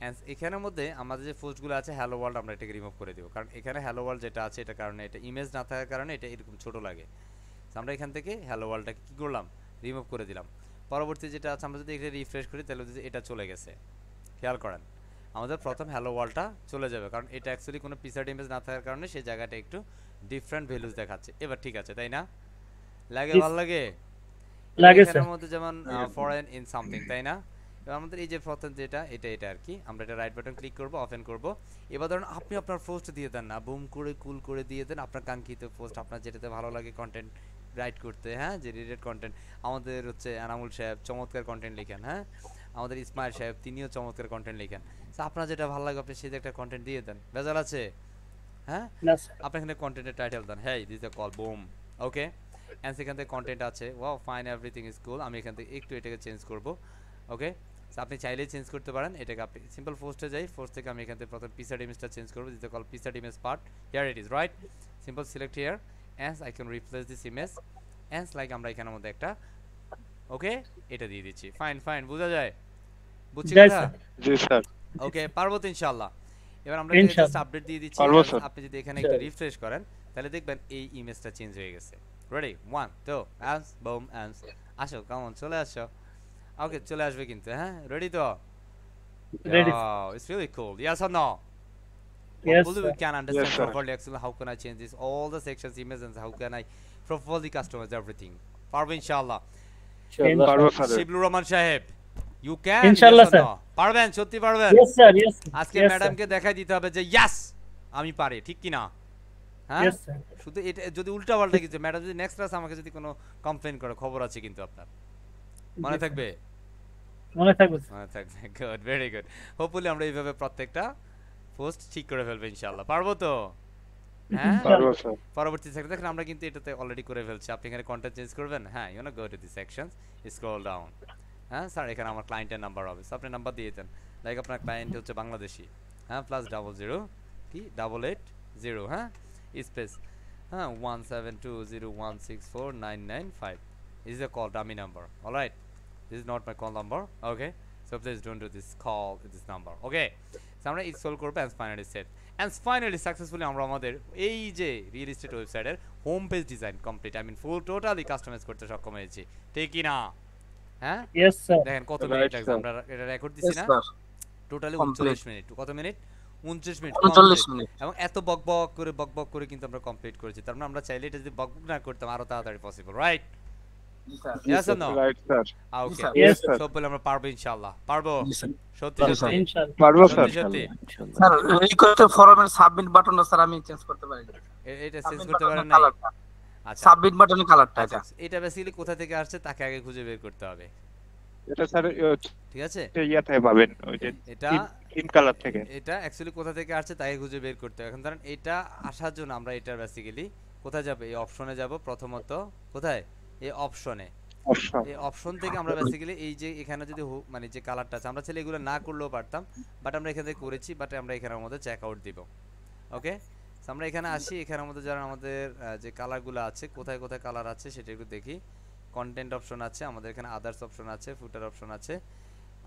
এন্ড এখানের মধ্যে আমাদের যে ফোর্সগুলো আছে হ্যালো ওয়ার্ল্ড আমরা এটাকে রিমুভ করে দেব কারণ এখানে হ্যালো ওয়ার্ল্ড যেটা আছে এটা কারণে এটা ইমেজ না থাকার কারণে এটা এরকম ছোট লাগে আমরা এখান থেকে হ্যালো ওয়ার্ল্ডটাকে কি করলাম রিমুভ করে দিলাম পরবর্তী যেটা আছে আমরা যদি এটা রিফ্রেশ করি তাহলে এটা চলে গেছে খেয়াল করেন আমাদের প্রথম হ্যালো ওয়ার্ল্ডটা চলে যাবে কারণ এটা অ্যাকচুয়ালি কোনো পিকচার ইমেজ না থাকার কারণে সেই জায়গাটা একটু ডিফারেন্ট ভ্যালুস দেখাচ্ছে এবার ঠিক আছে তাই না লাগে Yes. ভালো লাগে লাগে, এখানের sir. মধ্যে যেমন ফরেন ইন সামথিং তাই না এবার আমাদের এই যে প্রথম যেটা এটা আর কি আমরা এটা রাইট বাটন ক্লিক করব ওপেন করব এবার ধরুন আপনি আপনার পোস্ট দিয়ে দেন না বুম করে কুল করে দিয়ে দেন আপনার কাঙ্ক্ষিত পোস্ট আপনার যেটাতে ভালো লাগে কন্টেন্ট রাইট করতে হ্যাঁ যে রিলেটেড কন্টেন্ট আমাদের হচ্ছে এনামুল সাহেব চমৎকার কন্টেন্ট লিখেন হ্যাঁ আমাদের ইসমাইল সাহেব তিনিও চমৎকার কন্টেন্ট লিখেন তো আপনার যেটা ভালো লাগে আপনি সেই একটা কন্টেন্ট দিয়ে দেন ভেজাল আছে হ্যাঁ No, sir. আপনি এখানে কন্টেন্টের টাইটেল দেন hey this the call boom okay and সেখান থেকে কন্টেন্ট আছে wow fine everything is cool আমি এখান থেকে একটু এটাকে চেঞ্জ করব ওকে সো আপনি চাইলেই চেঞ্জ করতে পারেন এটাকে আপনি সিম্পল পোস্টে যাই পোস্ট থেকে আমি এখান থেকে প্রথম পিসার ইমেজটা চেঞ্জ করব this the call feature image part here it is right simple select here and I can replace this image and like আমরা এখানের মধ্যে একটা ওকে এটা দিয়ে দিচ্ছি ফাইন ফাইন বোঝা যায় বুঝছি Yes, কথা sir. জি স্যার ওকে পারবো তো ইনশাআল্লাহ এবার আমরা ইনশাআল্লাহ। জাস্ট আপডেট দিয়ে দিচ্ছি পারবো, and স্যার। আপনি যদি এখানে একটু রিফ্রেশ করেন তাহলে দেখবেন এই ইমেজটা চেঞ্জ হয়ে গেছে রেডি 1 2 অ্যান্স বুম অ্যান্স আসো কাম অন চলে আসো ওকে চলে আসবে কিন্তু হ্যাঁ রেডি তো Ready. Oh, it's really cool. Yes or no? Yes, Hopefully sir. we can understand Yes, sir. properly actually how can I change this all the sections images and how can I properly customize everything. পারবো ইনশাআল্লাহ Inshallah. পারবো স্যার শিবলুর রহমান সাহেব ইউ ক্যান ইনশাআল্লাহ, sir. পারবেন সত্যি পারবেন Yes, sir. Yes. sir. আজকে Yes, sir. ম্যাডামকে দেখাই দিতে হবে যে ইয়াস আমি পারি ঠিক কি না হ্যাঁ Yes, sir. শুধু এটা যদি উল্টা পাল্টা কিছু ম্যাডাম যদি নেক্সট ক্লাস আমাকে যদি কোনো কমপ্লেইন করে খবর আছে কিন্তু আপনার মনে Yes, sir. থাকবে মনে থাকবে, sir. মনে থাকবে গুড ভেরি গুড হোপফুলি আমরা এইভাবে প্রত্যেকটা পোস্ট ঠিক করে ফেলবো ইনশাআল্লাহ পারবো তো হ্যাঁ পারবো স্যার পরবর্তী সেকশন দেখেন আমরা কিন্তু এটাতে অলরেডি করে ফেলছি আপনি এখানে কন্টেন্ট চেঞ্জ করবেন হ্যাঁ you know go to the sections scroll down হ্যাঁ স্যার এখানে আমার ক্লায়েন্টের নাম্বার হবে সো আপনি নাম্বার দিয়ে দেন লাইক আপনার ক্লায়েন্ট হচ্ছে বাংলাদেশি হ্যাঁ +00 কি 880 হ্যাঁ স্পেস হ্যাঁ 17201649995 is a call dummy number alright this is not my call number okay so please don't do this call with this number okay so আমরা ইনস্টল করব and finally set and finally successfully আমরা আমাদের এই যে রিয়েল এস্টেট ওয়েবসাইটের home page design complete I mean full totally customize করতে সক্ষম হয়েছি ঠিক কি না হ্যাঁ Yes, sir. দেখেন কত Right, মিনিট লাগছে sir. আমরা এটা রেকর্ড দিছি না টোটালি Complete. 39 মিনিট কত মিনিট 29 মিনিট 39 complete। মিনিট। এবং এত বকবক করে কিন্তু আমরা কমপ্লিট করেছি তার মানে আমরা চাইলে এটা যদি বকবক না করতাম আরো তাড়াতাড়ি possible right G sir Yes or no? Right sir okay sir. Yes, sir সব বলে আমরা পারবো ইনশাআল্লাহ পারবো জি স্যার সত্যি জি, সত্যি ইনশাআল্লাহ। পারবো স্যার সত্যি সত্যি স্যার রিকোয়েস্ট ফরমের সাবমিট বাটনটা স্যার আমি চেঞ্জ করতে পারি এটা চেঞ্জ সাবমিট করতে পারেন বাটনের নাই কালারটা আচ্ছা সাবমিট বাটনের কালারটা আচ্ছা এটা এটা বেসিক্যালি কোথা থেকে আসছে তাকে আগে খুঁজে বের করতে হবে এটা স্যার ঠিক আছে ইয়াতে পাবেন ওই যে এটা তিন কালার থেকে এটা অ্যাকচুয়ালি কোথা থেকে আসছে তাকে খুঁজে বের করতে হবে এখন ধরেন এটা আসার জন্য আমরা এটার বেসিক্যালি কোথায় যাব এই অপশনে যাব প্রথমত কোথায় এই অপশনে অপশন এই অপশন থেকে আমরা বেসিক্যালি এই যে এখানে যদি মানে যে কালারটা আছে আমরা চাইলে এগুলো না করলেও পারতাম বাট আমরা এখান থেকে করেছি বাট আমরা এখানের মধ্যে চেক আউট দিব ওকে আমরা এখানে আসি এখানের মধ্যে যারা আমাদের যে কালারগুলো আছে কোথায় কোথায় কালার আছে সেটা একটু দেখি কন্টেন্ট অপশন আছে আমাদের এখানে আদার্স অপশন আছে ফুটার অপশন আছে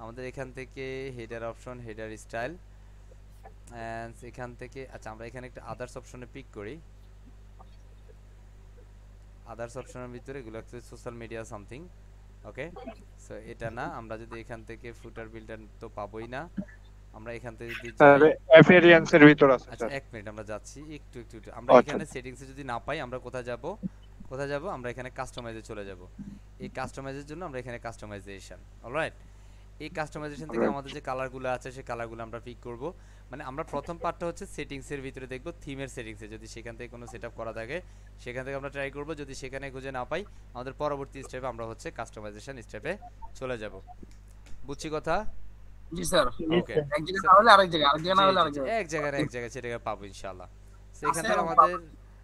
আমাদের এখান থেকে header option header style and এখান থেকে আচ্ছা আমরা এখানে একটা আদার্স অপশনে পিক করি আদার্স অপশনের ভিতরে এগুলো actually social media something okay so এটা না আমরা যদি এখান থেকে ফুটার বিল্ডার তো পাবোই না আমরা এখান থেকে যদি স্যার যাই অ্যাপিয়ারেন্সের ভিতর আছে আচ্ছা স্যার এক মিনিট আমরা যাচ্ছি একটু আমরা আচ্ছা। এখানে সেটিংসে যদি না পাই আমরা কোথায় যাব আমরা এখানে কাস্টমাইজে চলে যাব এই কাস্টমাইজের জন্য আমরা এখানে কাস্টমাইজেশন অলরাইট এই কাস্টমাইজেশন থেকে আমাদের যে কালারগুলো আছে সেই কালারগুলো আমরা পিক করব মানে আমরা প্রথম পার্টটা হচ্ছে সেটিংসের ভিতরে দেখব থিমের সেটিংসে যদি সেখান থেকে কোনো সেটআপ করা থাকে সেখান থেকে আমরা ট্রাই করব যদি সেখানে খুঁজে না পাই আমাদের পরবর্তী স্টেপে আমরা হচ্ছে কাস্টমাইজেশন স্টেপে চলে যাব বুঝছি কথা জি স্যার ওকে এক জায়গায় না হলে আরেক জায়গায় আরেক জায়গায় না হলে আরেক জায়গায় এক জায়গায় সেটাকে পাবো ইনশাআল্লাহ সো এখান আছে থেকে এবং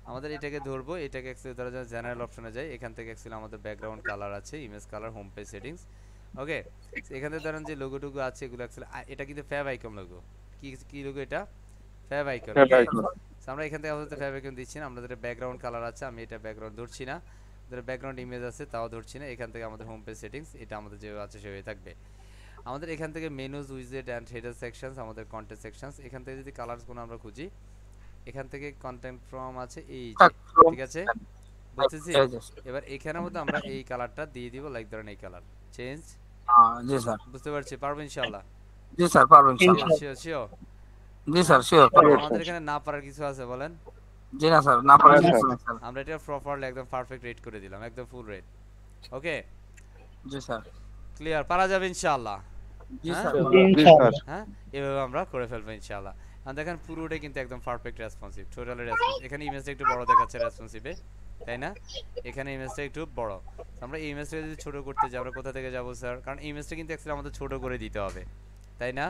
আমাদের এটাকে ধরবো এটাকে অ্যাকচুয়ালি ধরা যায় জেনারেল অপশনে যাই এখান থেকে অ্যাকচুয়ালি আমাদের ব্যাকগ্রাউন্ড কালার আছে image colour home page settings ওকে এখান থেকে ধরেন যে লোগোটুকু আছে এগুলো অ্যাকচুয়ালি এটা কিন্তু ফ্যাব আইকন লোগো কি লোগো এটা ফ্যাব আইকন আমরা এখান থেকে আপাতত ফ্যাব আইকন দিচ্ছি না আমাদের ব্যাকগ্রাউন্ড কালার আছে আমি এটা ব্যাকগ্রাউন্ড ধরছি না আমাদের ব্যাকগ্রাউন্ড ইমেজ আছে তাও ধরছি না এখান থেকে আমাদের হোম পেজ সেটিংস এটা আমাদের যেভাবে আছে সেভাবেই থাকবে আমাদের এখান থেকে মেনুজ উইজেট এন্ড হেডার সেকশনস আমাদের কন্টেন্ট সেকশনস এখান থেকে যদি কালারস গুলো আমরা খুঁজি এখান থেকে কন্টেন্ট ফ্রম আছে এই যে ঠিক আছে বুঝতেছি এবার এখানের মধ্যে আমরা এই কালারটা দিয়ে দিব লাইক ধরেন এই কালার চেঞ্জ জি স্যার বুঝতে পারছি পারবো ইনশাআল্লাহ জি স্যার পারবেন ইনশাআল্লাহ শিওর শিওর জি স্যার শিওর আমাদের এখানে না পারার কিছু আছে বলেন জি না স্যার না পারবেন স্যার। স্যার আমরা এটা প্রপারলি একদম পারফেক্ট রেট করে দিলাম একদম ফুল রেট ওকে জি স্যার ক্লিয়ার পারা যাবে ইনশাআল্লাহ জি হ্যাঁ? স্যার জি ইনশাআল্লাহ। স্যার হ্যাঁ এভাবে আমরা করে ফেলবো ইনশাআল্লাহ আর দেখেন পুরোটাই কিন্তু একদম পারফেক্ট রেসপন্সিভ টোটালি রেসপন্স এখানে ইমেজটা একটু বড় দেখাচ্ছে রেসপন্সিভে তাই না এখানে ইমেজটা একটু বড় আমরা এই ইমেজটা যদি ছোট করতে যাই আমরা কোথা থেকে যাব স্যার কারণ ইমেজটা কিন্তু অ্যাকচুয়ালি আমাদের ছোট করে দিতে হবে তাই না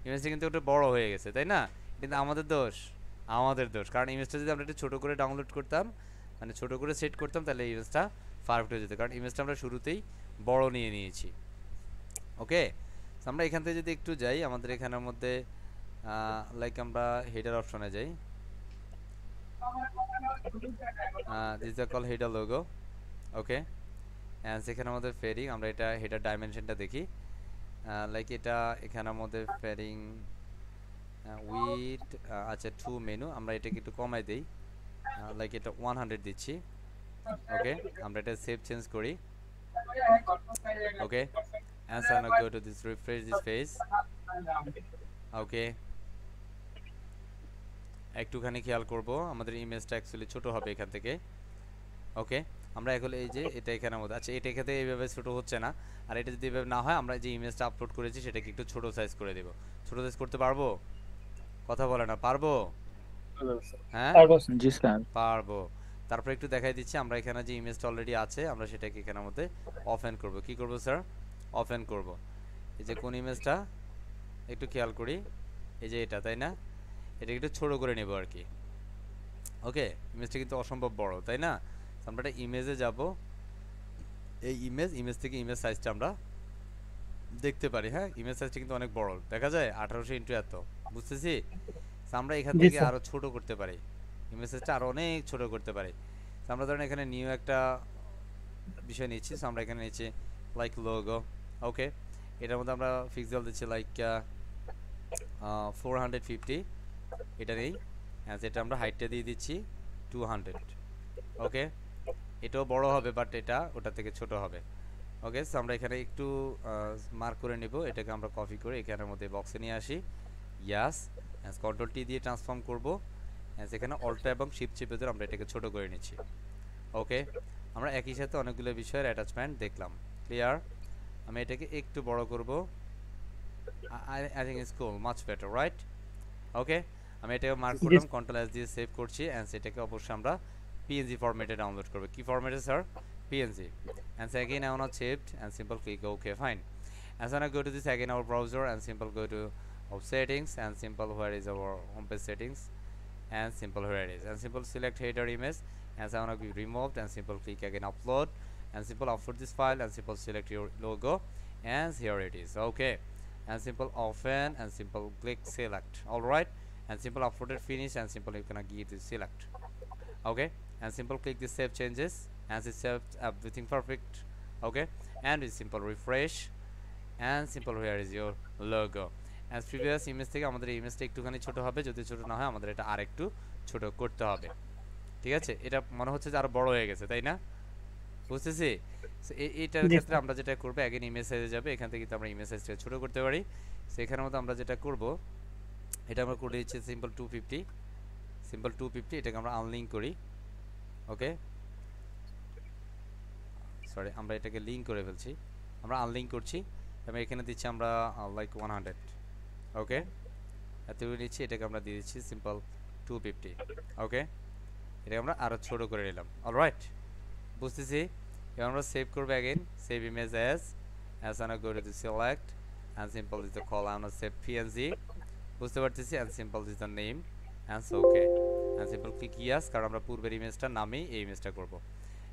ইমেজটা কিন্তু একটু বড় হয়ে গেছে তাই না কিন্তু আমাদের দোষ কারণ ইমেজটা যদি আমরা একটু ছোট করে ডাউনলোড করতাম মানে ছোট করে সেট করতাম তাহলে ইমেজটা পারফেক্ট হয়ে যেত কারণ ইমেজটা আমরা শুরুতেই বড় নিয়ে নিয়েছি ওকে আমরা এখান থেকে যদি একটু যাই আমাদের এখানের মধ্যে লাইক আমরা হেডার অপশনে যাই this is call header logo okay and সেখানে আমাদের ফেরিং আমরা এটা হেডার ডাইমেনশনটা দেখি লাইক এটা এখানের মধ্যে ফেরিং উইথ আচ্ছা 2 মেনু আমরা এটাকে একটু কমাই দেই লাইক এটা 100 দিচ্ছি ওকে আমরা এটা সেভ চেঞ্জ করি ওকে and so now go to this refresh this page okay একটুখানি খেয়াল করব আমাদের ইমেজটা অ্যাকচুয়ালি ছোট হবে এখান থেকে ওকে আমরা এখন এই যে এটা এখানের মধ্যে আচ্ছা এটা এখানে এইভাবে ছোট হচ্ছে না আর এটা যদি এভাবে না হয় আমরা যে ইমেজটা আপলোড করেছি সেটাকে একটু ছোট সাইজ করে দেব ছোট সাইজ করতে পারবো কথা বলে না পারবো হ্যাঁ পারবো। জি স্যার পারবো তারপর একটু দেখাই দিচ্ছি আমরা এখানে যে ইমেজটা অলরেডি আছে আমরা সেটাকে এখানের মধ্যে ওপেন করব কি করব স্যার ওপেন করব এই যে কোন ইমেজটা একটু খেয়াল করি এই যে এটা তাই না এটা একটু ছোট করে নেব আর কি ওকে ইমেজটা কিন্তু অসম্ভব বড় তাই না আমরা এটা ইমেজে যাব এই ইমেজ থেকে ইমেজ সাইজটা আমরা দেখতে পারি হ্যাঁ ইমেজ সাইজটা কিন্তু অনেক বড় দেখা যায় 1800 ইনটু এত বুঝতেছি আমরা এখান জি থেকে স্যার। আরো ছোট করতে পারি ইমেজ সাইজটা আরো অনেক ছোট করতে পারি আমরা ধরেন এখানে নিউ একটা বিষয় নিচ্ছি আমরা এখানে নিচ্ছি লাইক লোগো ওকে এটার মধ্যে আমরা পিক্সেল দিচ্ছি লাইক 450 এটা নেই এটা আমরা হাইটটা দিয়ে দিচ্ছি 200 ওকে এটাও বড় হবে বাট এটা ওটা থেকে ছোট হবে ওকে সো আমরা এখানে একটু মার্ক করে নিব এটাকে আমরা কপি করে এখানের মধ্যে বক্সে নিয়ে আসি ইয়াস কন্ট্রোল টি দিয়ে ট্রান্সফর্ম করব এখানে অল্ট এবং শিফট চেপে ধরে আমরা এটাকে ছোট করে নিচ্ছি ওকে আমরা একই সাথে অনেকগুলো বিষয়ের অ্যাটাচমেন্ট দেখলাম। ক্লিয়ার? আমি এটাকে একটু বড় করব। I think it's cool, much better, right? ওকে, আমি এটাকে মার্ক করলাম, কন্ট্রোল এস দিয়ে সেভ করছি এন্ড সেটাকে অবশ্যই আমরা পিএনজি ফরম্যাটে ডাউনলোড করব। কি ফরম্যাটে sir? PNG. And so again I want to saved and simple click OK, fine. And so now go to this again our browser and simple go to our settings and simple where is our home page settings and simple where it is and simple select header image and so I want to be removed and simple click again upload and simple upload this file and simple select your logo and here it is. Okay, and simple open and simple click select. All right, and simple uploaded finish and simple you gonna give this select. Okay, and simple click this save changes and it saved everything perfect. Okay, and with simple refresh and simple where is your logo. As previous image থেকে আমাদের এই ইমেজটা একটুখানি ছোট হবে, যদি ছোট না হয় আমাদের এটা আরেকটু ছোট করতে হবে। ঠিক আছে, এটা মনে হচ্ছে যে আরো বড় হয়ে গেছে, তাই না? বুঝতেছি। এইটার ক্ষেত্রে আমরা যেটা করব, अगेन ইমেজ সাইজে যাবে, এখান থেকে কিন্তু আমরা ইমেজ সাইজটা ছোট করতে পারি। সো এখানের মধ্যে আমরা যেটা করব, এটা আমরা করে দিচ্ছি সিম্পল 250 এটাকে আমরা আনলিঙ্ক করি। ওকে, সরি, আমরা এটাকে লিংক করে ফেলছি, আমরা আনলিঙ্ক করছি এবং এখানে দিচ্ছি আমরা লাইক 100। ওকে, এতটুকু নিচ্ছি, এটাকে আমরা দিয়ে দিচ্ছি সিম্পল 250। ওকে, এটা আমরা আরো ছোট করে নিলাম। অলরাইট, বুঝতেছি। এবার আমরা সেভ করব, again save image as and go to the select and simple is the call and save png, বুঝতে পারতেছি, and simple is the name and so okay and simple click yes, কারণ আমরা পূর্বের ইমেজটা নামে এই ইমেজটা করব।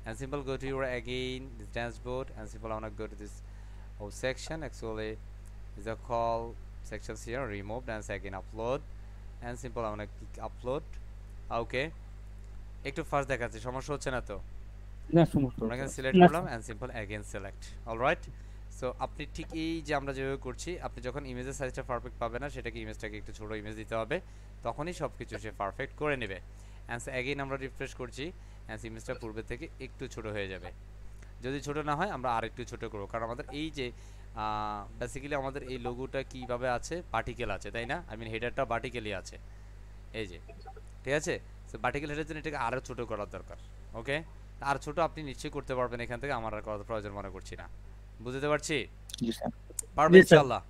and simple go to your again this dashboard and simple I want to go to this section, actually is a call sections here removed and again upload and simple I want to click upload. Okay, একটু ফাস্ট দেখাচ্ছি, সমস্যা হচ্ছে না তো? না সমস্যা আমরা এখানে সিলেক্ট করলাম and simple again select. all right, so আপনি ঠিক এই যে আমরা যেভাবে করছি, আপনি যখন ইমেজের সাইজটা পারফেক্ট পাবে না, সেটাকে ইমেজটাকে একটু ছোট ইমেজ দিতে হবে, তখনই সবকিছু সে পারফেক্ট করে নেবে। and so again আমরা রিফ্রেশ করছি and ইমেজটা পূর্বে থেকে একটু ছোট হয়ে যাবে। যদি ছোট না হয় আমরা আরেকটু ছোট করব, কারণ আমাদের এই যে বেসিক্যালি আমাদের এই লোগোটা কিভাবে আছে, পার্টিকেল আছে, তাই না? আই মিন হেডারটা ভার্টিক্যালি আছে, এই যে, ঠিক আছে? সো ভার্টিক্যাল হেডার জন্য এটাকে আরো ছোট করার দরকার। ওকে, আর ছোট আপনি নিশ্চয়ই করতে পারবেন, এখান থেকে আমার আর করার প্রয়োজন মনে করছি না। বুঝতে পারছি? জি স্যার। পারবো ইনশাআল্লাহ।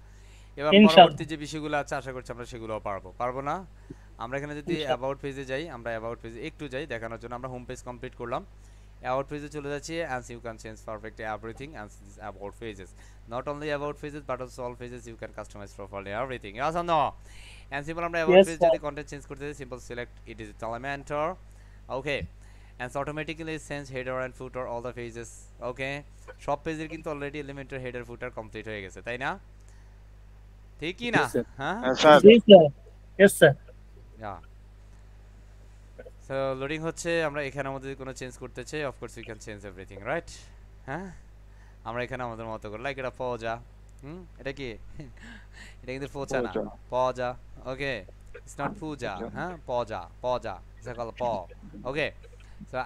এবার পরবর্তী যে বিষয়গুলো আছে আশা করছি আমরা সেগুলোও পারবো না। আমরা এখানে যদি অ্যাবাউট পেজে যাই, আমরা অ্যাবাউট পেজে একটু যাই দেখানোর জন্য, আমরা হোম পেজ কমপ্লিট করলাম, অ্যাবাউট পেজে চলে যাচ্ছি and you can change perfect everything and this about pages, not only about pages but also all pages you can customize properly everything, yes or no? and simple আমরা about page যদি কন্টেন্ট চেঞ্জ করতে চাই, simple select it is elementor. Okay, and so automatically change header and footer all the pages. Okay, সব পেজের কিন্তু অলরেডি এলিমেন্টর হেডার ফুটার কমপ্লিট হয়ে গেছে, তাই না? ঠিক কি না? হ্যাঁ স্যার জি স্যার, ইয়েস স্যার। ইয়া, সো লোডিং হচ্ছে, আমরা এখানে আমাদের কোনো চেঞ্জ করতে চাই, of course we can change everything, right? হ্যাঁ, আমরা এখানে আমাদের মতো করে, লাইক এটা পজা, এটা কি? এটা কিন্তু পচা না, পজা। ওকে, ইটস নট পূজা, হ্যাঁ, পজা ইটস কল প। ওকে, সো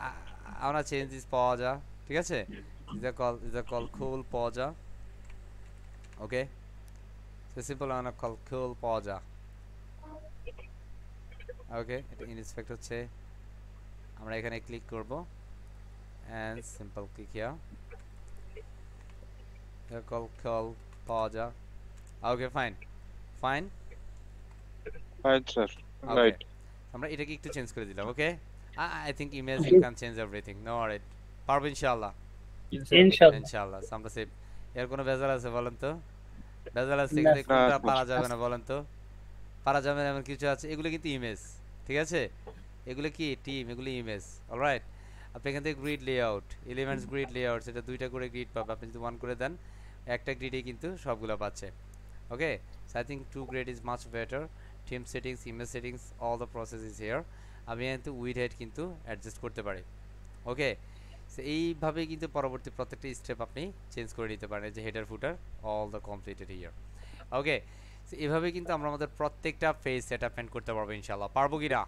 আমরা চেঞ্জ দিস পজা, ঠিক আছে? ইটস কল কুল পজা। ওকে, সো সিম্পল আমরা কল কুল পজা। ওকে, এটা ইনস্পেক্ট হচ্ছে, আমরা এখানে ক্লিক করব and simple click here, call pause. Okay, fine right sir, okay, right. আমরা এটাকে একটু চেঞ্জ করে দিলাম। ওকে, I think image you can change everything, no worry, পারবো ইনশাআল্লাহ। ইনশাআল্লাহ আমরা সেভ। এর কোনো ভেজাল আছে বলেন তো? ভেজাল আছে কিন্তু কোনটা পারা যাবে না বলেন তো? পারা যাবে না এমন কিছু আছে? এগুলো কিন্তু ইমেজ, ঠিক আছে? এগুলো কি টিম, এগুলো ইমেজ। অলরাইট, আপনি এখান থেকে grid layout, elements grid layout, এটা দুইটা করে গ্রিড পাবে, আপনি যদি ওয়ান করে দেন একটা গ্রিডে কিন্তু সবগুলো পাচ্ছে। Okay, so I think to grid is much better. Theme settings, image settings, all the process is here. আমি কিন্তু উইড হেড কিন্তু অ্যাডজাস্ট করতে পারি। ওকে, সো এইভাবে কিন্তু পরবর্তী প্রত্যেকটা স্টেপ আপনি চেঞ্জ করে নিতে পারেন, যে header footer all the completed here. Okay, so এইভাবে কিন্তু আমরা আমাদের প্রত্যেকটা পেজ সেটআপমেন্ট করতে পারবো ইনশাআল্লাহ। পারবো কি না?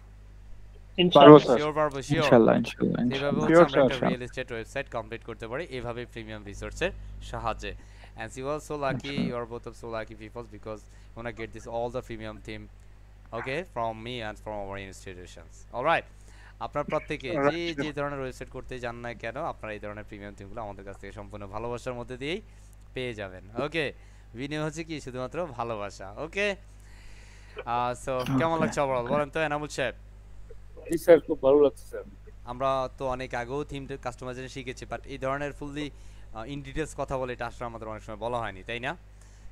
পারবো স্যার, শিওর পারবো, শিওর। ইনশাআল্লাহ এইভাবে হচ্ছে Sure, আমরা একটা sure. Real estate website complete করতে পারি এইভাবে প্রিমিয়াম রিসোর্সের সাহায্যে। and you are so lucky, you are both of so lucky people because you want to get this all the premium theme, okay, from me and from our institutions. All right, আপনার প্রত্যেকে যে ধরনের ওয়েবসাইট করতে যান না কেন, আপনারা এই ধরনের প্রিমিয়াম থিমগুলো আমাদের কাছ থেকে সম্পূর্ণ ভালোবাসার মধ্যে দিয়েই পেয়ে যাবেন। ওকে, বিনিয়োগ হচ্ছে কি শুধুমাত্র ভালোবাসা। ওকে, সো কেমন লাগছে ওভারঅল বলেন তো এনামুল সাহেব? জি স্যার, খুব ভালো লাগছে স্যার। আমরা তো অনেক আগেও থিম কাস্টমাইজেশন শিখেছি, বাট এই ধরনের ফুললি ইন ডিটেইলস কথা বলে এটা আসলে আমাদের অনেক সময় বলা হয়নি, তাই না?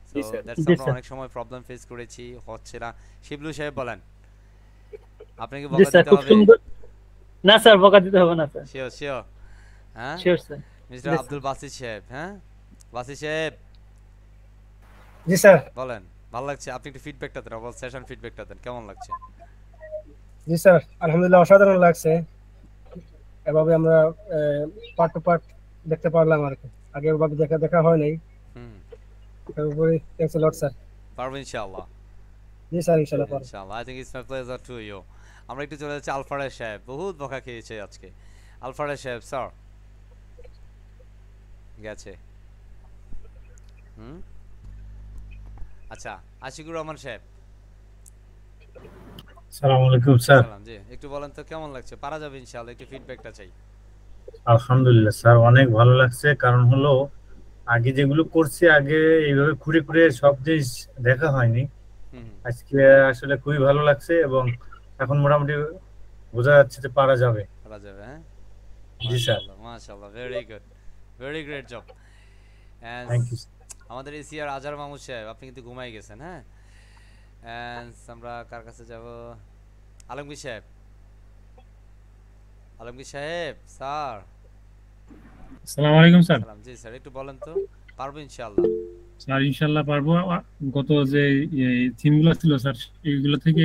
সো দ্যাটস জি, আমরা স্যার। অনেক সময় প্রবলেম ফেস করেছি, হচ্ছে না। শিবলু সাহেব বলেন, আপনাকে জি বকা স্যার, দিতে খুব হবে? সুন্দর। না স্যার, বকা দিতে হবে না স্যার। Sure sure. হ্যাঁ sure sir. Mister Yes, Abdul Basir সাহেব, হ্যাঁ বাসির সাহেব জি স্যার। বলেন, ভালো লাগছে? আপনি একটু ফিডব্যাকটা দেন, অবল সেশন ফিডব্যাকটা দেন, কেমন লাগছে? জি স্যার, আলহামদুলিল্লাহ অসাধারণ লাগছে। এভাবে আমরা পার্ট টু পার্ট দেখতে পারলাম আর কি, আগে ওভাবে দেখা হয় নাই। হুম, তারপরে থ্যাঙ্কস আ লট স্যার। পারবো ইনশাআল্লাহ। জি স্যার, ইনশাআল্লাহ পারবো। ইনশাআল্লাহ, I think it's my pleasure to you. আমরা একটু চলে যাচ্ছি আলফারেজ সাহেব, বহুত বকা খেয়েছে আজকে। আলফারেজ সাহেব স্যার গেছে। হুম, আচ্ছা, আশিকুর রহমান সাহেব আসসালামু আলাইকুম স্যার। সালাম। জি, একটু বলেন তো কেমন লাগছে? পারা যাবে ইনশাআল্লাহ, একটু ফিডব্যাকটা চাই। আলহামদুলিল্লাহ স্যার, অনেক ভালো লাগছে। কারণ হলো আগে যেগুলো করছি, আগে এইভাবে ঘুরে ঘুরে সব জিনিস দেখা হয়নি। হুম, আজকে আসলে খুবই ভালো লাগছে এবং এখন মোটামুটি বোঝা যাচ্ছে যে পারা যাবে। পারা যাবে। হ্যাঁ, জি স্যার, মাশাআল্লাহ মাশাআল্লাহ, very good, very great job. And thank you. আমাদের এসিআর আজহার মাহমুদ সাহেব, আপনি কিন্তু ঘুমাই গেছেন। হ্যাঁ, এন্ড আমরা কার কাছে যাব? আলমগীর সাহেব, আলমগীর সাহেব স্যার। আসসালামু আলাইকুম স্যার। সালাম। জি স্যার, একটু বলেন তো, পারবো ইনশাআল্লাহ? স্যার ইনশাল্লাহ পারবো। গত যে থিমগুলো ছিল স্যার, এইগুলো থেকে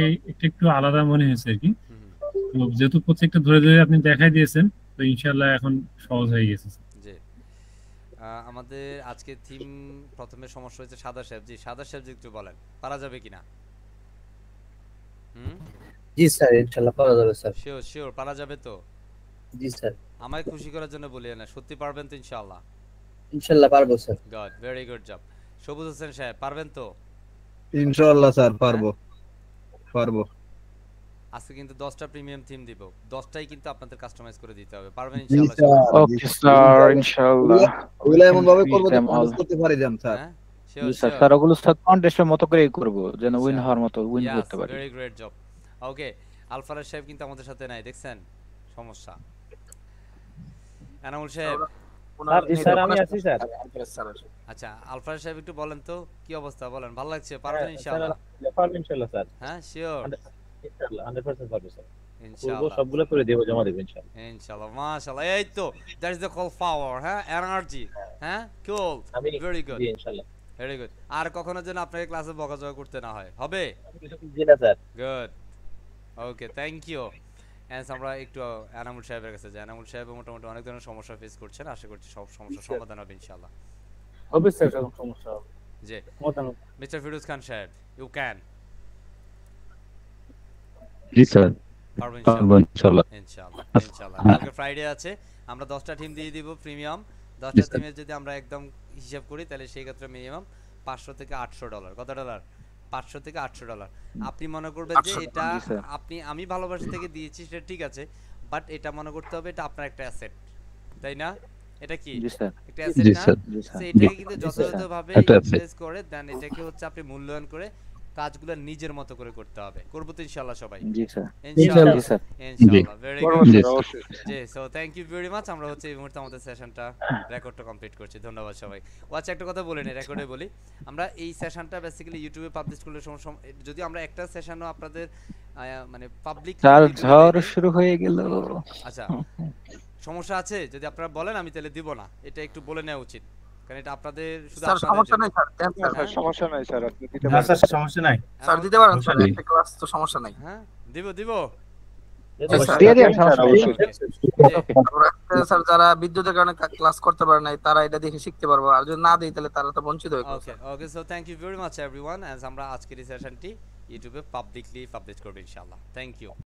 একটু আলাদা মনে হয়েছে আর কি। হুম, তো যেহেতু প্রত্যেকটা ধরে ধরে আপনি দেখাই দিয়েছেন, তো ইনশাল্লাহ এখন সহজ হয়ে গেছে স্যার। জি। আমাদের আজকে থিম প্রথমে সমস্যা হয়েছে সাদা সাহেব। জি, সাদা সাহেব একটু বলেন পারা যাবে কিনা? হুম, জি স্যার, ইনশাআল্লাহ পারা যাবে স্যার। শিওর শিওর পারা যাবে তো? জি স্যার, আমায় খুশি করার জন্য বলি না, সত্যি পারবেন তো ইনশাআল্লাহ? ইনশাআল্লাহ পারবো sir. Good, very good job. সবুজ হোসেন সাহেব পারবেন তো? ইনশাআল্লাহ স্যার, পারবো পারবো। আজকে কিন্তু 10টা প্রিমিয়াম থিম দিব, 10টাই কিন্তু আপনাদের কাস্টমাইজ করে দিতে হবে। পারবেন জি ইনশাআল্লাহ? স্যার, ওকে স্যার, ইনশাআল্লাহ। ওগুলো এমন ভাবে করবো যে them all. মানুষ করতে পারে যান স্যার। হ্যাঁ, জি শিওর স্যার, শিওর। স্যার ওগুলো স্যার কন্টেস্টের মতো করেই করব, যেন উইন হওয়ার মতো উইন ইয়াস, করতে পারি। Very great job. Okay, Alfarez সাহেব কিন্তু আমাদের সাথে নাই, দেখছেন সমস্যা। এনামুল সাহেব, স্যার আমি আছি স্যার। আচ্ছা আলফারেজ সাহেব একটু বলেন তো কি অবস্থা, বলেন ভালো লাগছে? পারবেন ইনশাআল্লাহ? পারবো ইনশাআল্লাহ স্যার। হ্যাঁ শিওর। ইনশাআল্লাহ 100% পারবো স্যার। ইনশাআল্লাহ সবগুলো করে দেব, জমা দেব ইনশাআল্লাহ। ইনশাআল্লাহ মাশাআল্লাহ, এই তো দ্যাট ইজ দ্য কল পাওয়ার। হ্যাঁ, এনার্জি। হ্যাঁ, কুল, ভেরি গুড, জি ইনশাআল্লাহ। Very good. আর কখনো যেন আপনাকে ক্লাসে বকাঝকা করতে না হয়, হবে? জি না sir. Good, okay, thank you. And আমরা একটু এনামুল সাহেবের কাছে যাই। এনামুল সাহেব মোটামুটি অনেক ধরনের সমস্যা ফেস করছেন, আশা করছি সব সমস্যার সমাধান হবে ইনশাআল্লাহ। হবে স্যার, কোনো সমস্যা হবে জি, না। মিস্টার ফিরোজ খান সাহেব, ইউ ক্যান। জি স্যার, পারবেন পারবো ইনশাআল্লাহ? ইনশাআল্লাহ। ইনশাআল্লাহ ইনশাআল্লাহ। কালকে ফ্রাইডে আছে, আমরা 10টা টিম দিয়ে দিব প্রিমিয়াম। 10টা টিমের যদি আমরা একদম হিসাব করি তাহলে সেই ক্ষেত্রে মিনিমাম $500 থেকে $800। কত ডলার? $500 থেকে $800। আপনি মনে করবেন যে এটা জি স্যার। আমি ভালোবাসা থেকে দিয়েছি, সেটা ঠিক আছে, বাট এটা মনে করতে হবে এটা আপনার একটা অ্যাসেট, তাই না? এটা কি জি স্যার। একটা অ্যাসেট জি না? স্যার। জি স্যার। সো এটাকে কিন্তু যথাযথভাবে একটা asset। ইউটিলাইজ করে দেন, এটাকে হচ্ছে আপনি মূল্যায়ন করে কাজগুলো নিজের মতো করে করতে হবে। করব তো ইনশাআল্লাহ সবাই? জি স্যার। ইনশাআল্লাহ জি স্যার। ইনশাআল্লাহ, ভেরি করবো গুড। স্যার, অবশ্যই। জি, so thank you very much. আমরা হচ্ছে এই মুহূর্তে আমাদের সেশনটা রেকর্ডটা কমপ্লিট করছি। ধন্যবাদ সবাই। আচ্ছা একটা কথা বলে নি, রেকর্ডে বলি, আমরা এই সেশনটা বেসিক্যালি ইউটিউবে পাবলিশ করলে যদি আমরা একটা সেশনও আপনাদের মানে পাবলিক স্যার ঝড় শুরু হয়ে গেল। আচ্ছা সমস্যা আছে যদি আপনারা বলেন, আমি তাহলে দিব না, এটা একটু বলে নেওয়া উচিত, কারণ এটা আপনাদের শুধু স্যার আপনাদের সমস্যা জন্য। নাই স্যার, দেন স্যার। স্যার সমস্যা নাই স্যার, আপনি দিতে না পারেন। স্যার, সমস্যা নাই। স্যার দিতে পারেন স্যার, একটা ক্লাস তো সমস্যা নাই। হ্যাঁ, দিব দিয়ে দিন, সমস্যা নেই। স্যার যারা বিদ্যুতের কারণে ক্লাস করতে পারে নাই, তারা এটা দেখে শিখতে পারবে, আর যদি না দেই তাহলে তারা তো বঞ্চিত হয়ে okay okay. So thank you very much everyone, and আমরা আজকের এই সেশনটি ইউটিউবে পাবলিকলি পাবলিশ করব ইনশাআল্লাহ। Thank you.